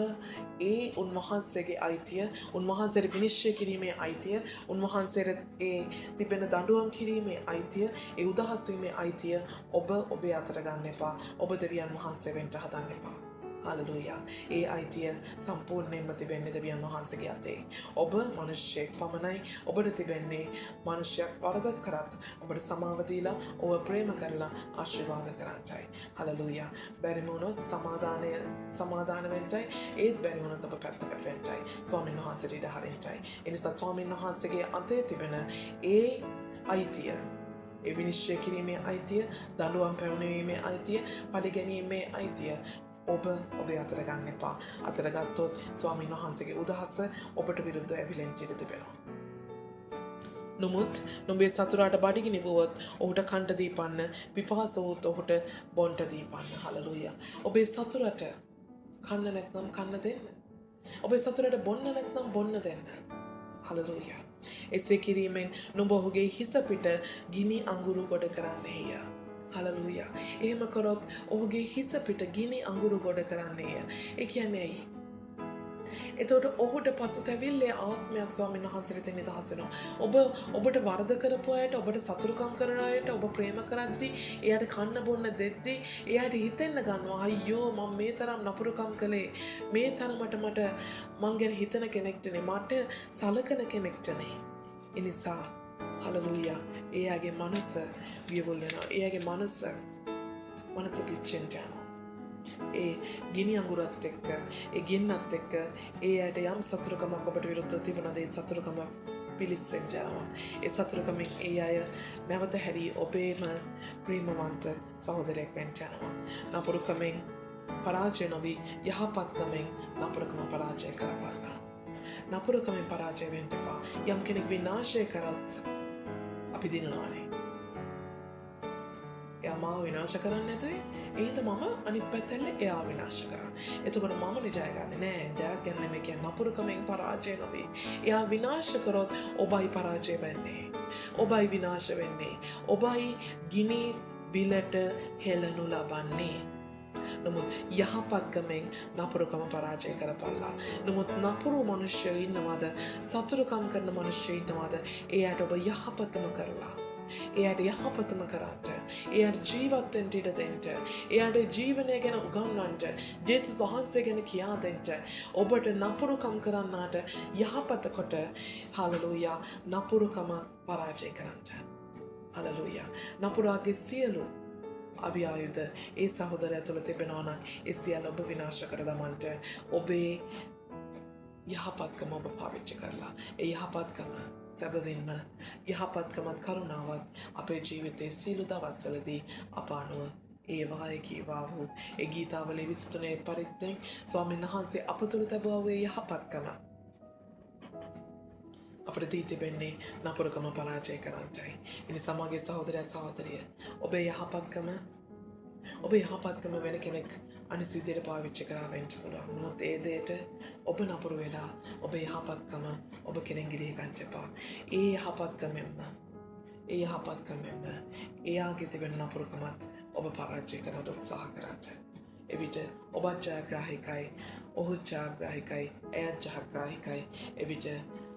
Speaker 1: ඒ උන්වහන්සේගේ අයිතිය, උන්වහන්සේට විනිශ්චය කිරීමේ අයිතිය, උන්වහන්සේට ඒ තිබෙන දඬුවම් කිරීමේ අයිතිය, ඒ උදහස් වීමේ අයිතිය ඔබ ඔබේ අතට ගන්න එපා. ඔබ දෙවියන් වහන්සේ වෙන්න හදන්න එපා. හලලූයා. ඒ අයිතිය සම්පූර්ණයෙන්ම තිබෙන්නේ දෙවියන් වහන්සේගේ අතේ. ඔබ මිනිස්සෙක් පමණයි. ඔබට තිබෙන්නේ මිනිසෙක් වරදක් කරත් ඔබට සමාව දීලා ඔබ ප්‍රේම කරලා ආශිර්වාද කරන්නයි. හලලූයා. බැරි වුණොත් සමාදාන වෙන්නයි. ඒත් බැරි වුණොත් ඔබ පැත්තකට වෙන්නයි. ස්වාමීන් වහන්සේට ඉඩ හරින්නයි. ඒ නිසා ස්වාමීන් වහන්සේගේ අතේ තිබෙන ඒ අයිතිය, ඒ විනිශ්චය කිරීමේ අයිතිය, දඬුවම් පැවැත්වීමේ අයිතිය, පරිගැනීමේ අයිතිය ඔබ ඔබේ අතට ගන්න එපා. අතට ගත්තොත් ස්වාමීන් වහන්සේගේ උදහස ඔබට විරුද්ධව ඇවිලෙන්න ඉඩ තිබෙනවා. නමුත් නුඹේ සතුරාට බඩගිනි වුවොත් ඔහුට කන්ට දීපන්න, පිපාස වුවොත් ඔහුට බොන්ට දීපන්න. හලලූයා. ඔබේ සතුරට කන්න නැත්නම් කන්න දෙන්න. ඔබේ සතුරට බොන්න නැත්නම් බොන්න දෙන්න. හලලූයා. එසේ කිරීමෙන් නුඹ ඔහුගේ හිස පිට ගිනි අඟුරු ගොඩ කරන්නේය. හලලූයා. එහෙම කරොත් ඔහුගේ හිස පිට ගිනි අඟුරු ගොඩ කරන්නේය. ඒ කියන්නේ ඇයි? එතකොට ඔහුට පසුතැවිල්ලේ ආත්මයක් ස්වාමීන් වහන්සේට නිදහස් වෙනවා. ඔබට වරද කරපු අයට, ඔබට සතුරුකම් කරන අයට ඔබ ප්‍රේම කරද්දී, එයාට කන්න බොන්න දෙද්දී, එයාට හිතෙන්න ගන්නවා අයියෝ මම මේ තරම් නපුරුකම් කළේ, මේ තරමට මට මං ගැන හිතන කෙනෙක්ට නේ, මට සලකන කෙනෙක්ට නේ. ඒ නිසා හලලූයා. එයාගේ මනස වියවුල් වෙනවා. එයාගේ මනස පිච්චෙන්න යනවා. ඒ ගිනි අඟුරත් එක්ක, ඒ ගින්නත් එක්ක ඒ අයට යම් සතුරුකමක් ඔබට විරුද්ධව තිබුණාද ඒ සතුරුකම පිලිස්සෙන්න යනවා. ඒ සතුරුකමෙන් ඒ අය නැවත හැරී ඔබේම ප්‍රේමවන්ත සහෝදරයෙක් වෙන්න යනවා. නපුරුකමෙන් පරාජය නොවි යහපත්කමෙන් නපුරුකම පරාජය කරපල්ලා. නපුරුකමෙන් පරාජය වෙන්න එපා. යම් කෙනෙක් විනාශය කරත් අපි දිනනවානේ. එයා මාව විනාශ කරන්න නැතුයි. එහෙනම් මම අනිත් පැත්තෙන් එයා විනාශ කරනවා. එතකොට මම ජය ගන්න නෑ. ජයක් ගන්න නෙමෙයි කියන්නේ නපුරුකමෙන් පරාජය නෙවෙයි. එයා විනාශ කරොත් ඔබයි පරාජය වෙන්නේ. ඔබයි විනාශ වෙන්නේ. ඔබයි ගිනි බිලට හෙළනු ලබන්නේ. නමුත් යහපත්කමෙන් නපුරුකම පරාජය කරපල්ලා. නමුත් නපුරු මිනිස්සු ඉන්නවද? සතුරුකම් කරන මිනිස්සු ඉන්නවද? එයාට ඔබ යහපතම කරලා එයාට යහපතම කරන්න. එයාට ජීවත් වෙන්න ඉඩ දෙන්න. එයාට ජීවනය ගැන උගන්වන්න. ජේසුස් වහන්සේ ගැන කියා දෙන්න. ඔබට නපුරුකම් කරන්නාට යහපත කොට හලලූයා නපුරුකම පරාජය කරන්න. හලලූයා නපුරාගේ සියලු අවියායුධ ඒ සහෝදරය තුළ තිබෙනවා නම් ඒ සියල්ල ඔබ විනාශ කර දමන්නට ඔබේ යහපත්කම ඔබ පාවිච්චි කරලා ඒ යහපත්කම සැබවින්ම යහපත්කමත් කරුණාවත් අපේ ජීවිතයේ සියලු දවස්වලදී අප අනුව ඒ වාය කීවා වූ ඒ ගීතාවලේ 23 පරිද්දෙන් ස්වාමීන් වහන්සේ අප තුළ තබුවා වූ යහපත්කම අපට දී තිබෙන්නේ නපුරුකම පරාජය කරන්නටයි. එනිසා මගේ සහෝදරයා සහෝදරිය ඔබේ යහපත්කම වෙන කෙනෙක් අනිත් විදිහට පාවිච්චි කරා වෙන්න පුළුවන්. නමුත් ඒ දෙයට ඔබ නපුරු වෙලා ඔබේ යහපත්කම ඔබ කෙනෙක් ගිලිහ ගන්න එපා. ඒ යහපත්කමෙන්ම එයාගේ තිබෙන නපුරුකමත් ඔබ පරාජය කරන්න උත්සාහ කරන්න. එවිට ඔබත් ජයග්‍රාහිකයි, ඔහු ජයග්‍රාහිකයි, එයත් ජයග්‍රාහිකයි. එවිට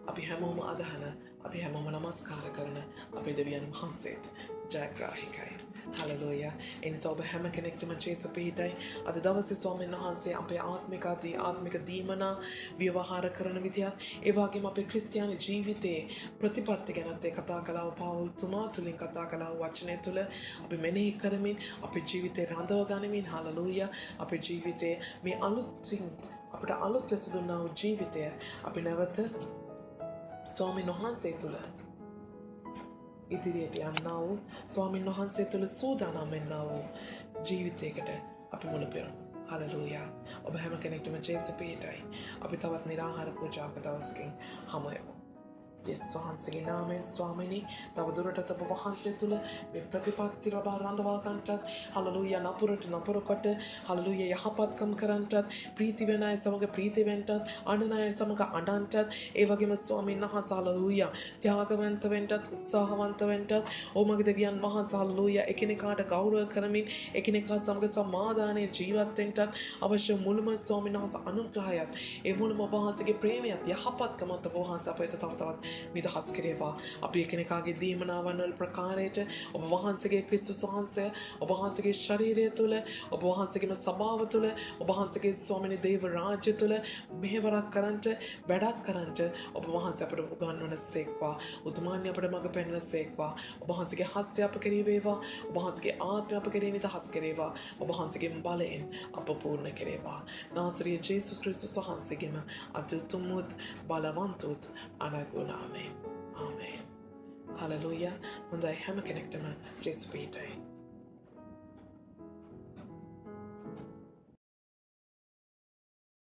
Speaker 1: අපි හැමෝම අදහන, අපි හැමෝම නමස්කාර කරන අපේ දෙවියන් වහන්සේත් ජයග්‍රාහිකයි. හලලූයා. එනිසා ඔබ හැම කෙනෙක්ටම ජේසුස් පිහිටයි. අද දවසේ ස්වාමීන් වහන්සේ අපේ ආත්මික දීමනා ව්‍යවහාර කරන විදියත් ඒ වගේම අපේ ක්‍රිස්තියානි ජීවිතයේ ප්‍රතිපත්ති ගැනත් කතා කළා. පවුල් තුමා තුලින් කතා කළා වචනය තුල අපි මෙනෙහි කරමින් අපේ ජීවිතේ රඳව ගනිමින් හලලූයා අපේ ජීවිතයේ මේ අපිට අලුත් ලෙස දුන්නා වූ ජීවිතය අපි නැවත ස්වාමීන් වහන්සේ තුළ ඉදිරියට යන්නා වූ ස්වාමීන් වහන්සේ තුළ සූදානම් වෙන්නා වූ ජීවිතයකට අපි මුල පෙරමු. හලලූයා. ඔබ හැම කෙනෙක්ටම ජේසුස් පිහිටයි. අපි තවත් නිරාහාර පූජාවක දවසකින් හමු වෙමු. යේසුස් වහන්සේගේ නාමයෙන් ස්වාමිනී තව දුරටත් ඔබ වහන්සේ තුළ මේ ප්‍රතිපත්ති රඳවා ගන්නටත් හලලූයා නපුර කොට හලලූයා යහපත්කම් කරන්නටත් ප්‍රීති වෙන අය සමග ප්‍රීති වෙන්නටත් අඬන අය සමග අඬන්නටත් ඒ වගේම ස්වාමීන් වහන්සේ හලලූයා ත්‍යාගවන්ත වෙන්නටත් උත්සාහවන්ත වෙන්නටත් ඔබගේ දෙවියන් වහන්සේ හලලූයා එකිනෙකාට ගෞරව කරමින් එකිනෙකා සමග සමාදානයේ ජීවත් වෙන්නටත් අවශ්‍ය මුළුම ස්වාමීන් වහන්සේ අනුග්‍රහයත් ඒ මුළුම ඔබ වහන්සේගේ ප්‍රේමයත් යහපත්කමත් ඔබ වහන්සේ අපිට තවත් නිදහස් කරේවා. අපි එකිනෙකාගේ දීමනාවන් වල ප්‍රකාරයට ඔබ වහන්සේගේ ක්‍රිස්තුස් වහන්සේ ඔබ වහන්සේගේ ශරීරය තුළ ඔබ වහන්සේගේම සභාව තුළ ඔබ වහන්සේගේ ස්වාමීන් දේව රාජ්‍ය තුළ මෙහෙවරක් කරන්නට වැඩක් කරන්නට ඔබ වහන්සේ අපට උගන්වන සේක්වා. උතුමාන්‍ය අපට මඟ පෙන්වන සේක්වා. ඔබ වහන්සේගේ හස්තය අප කෙරෙහි වේවා. ඔබ වහන්සේගේ ආත්මය අප කෙරෙහි නිදහස් කරේවා. ඔබ වහන්සේගේ බලයෙන් අප පූර්ණ කරේවා. නාසරීය ජේසුස් ක්‍රිස්තුස් වහන්සේගේම අතුතුම් බලවන්ත අනගුණ Amen. Amen. Hallelujah. Hondai හැම කෙනෙක්ටම ජේසුස් පිහිටයි.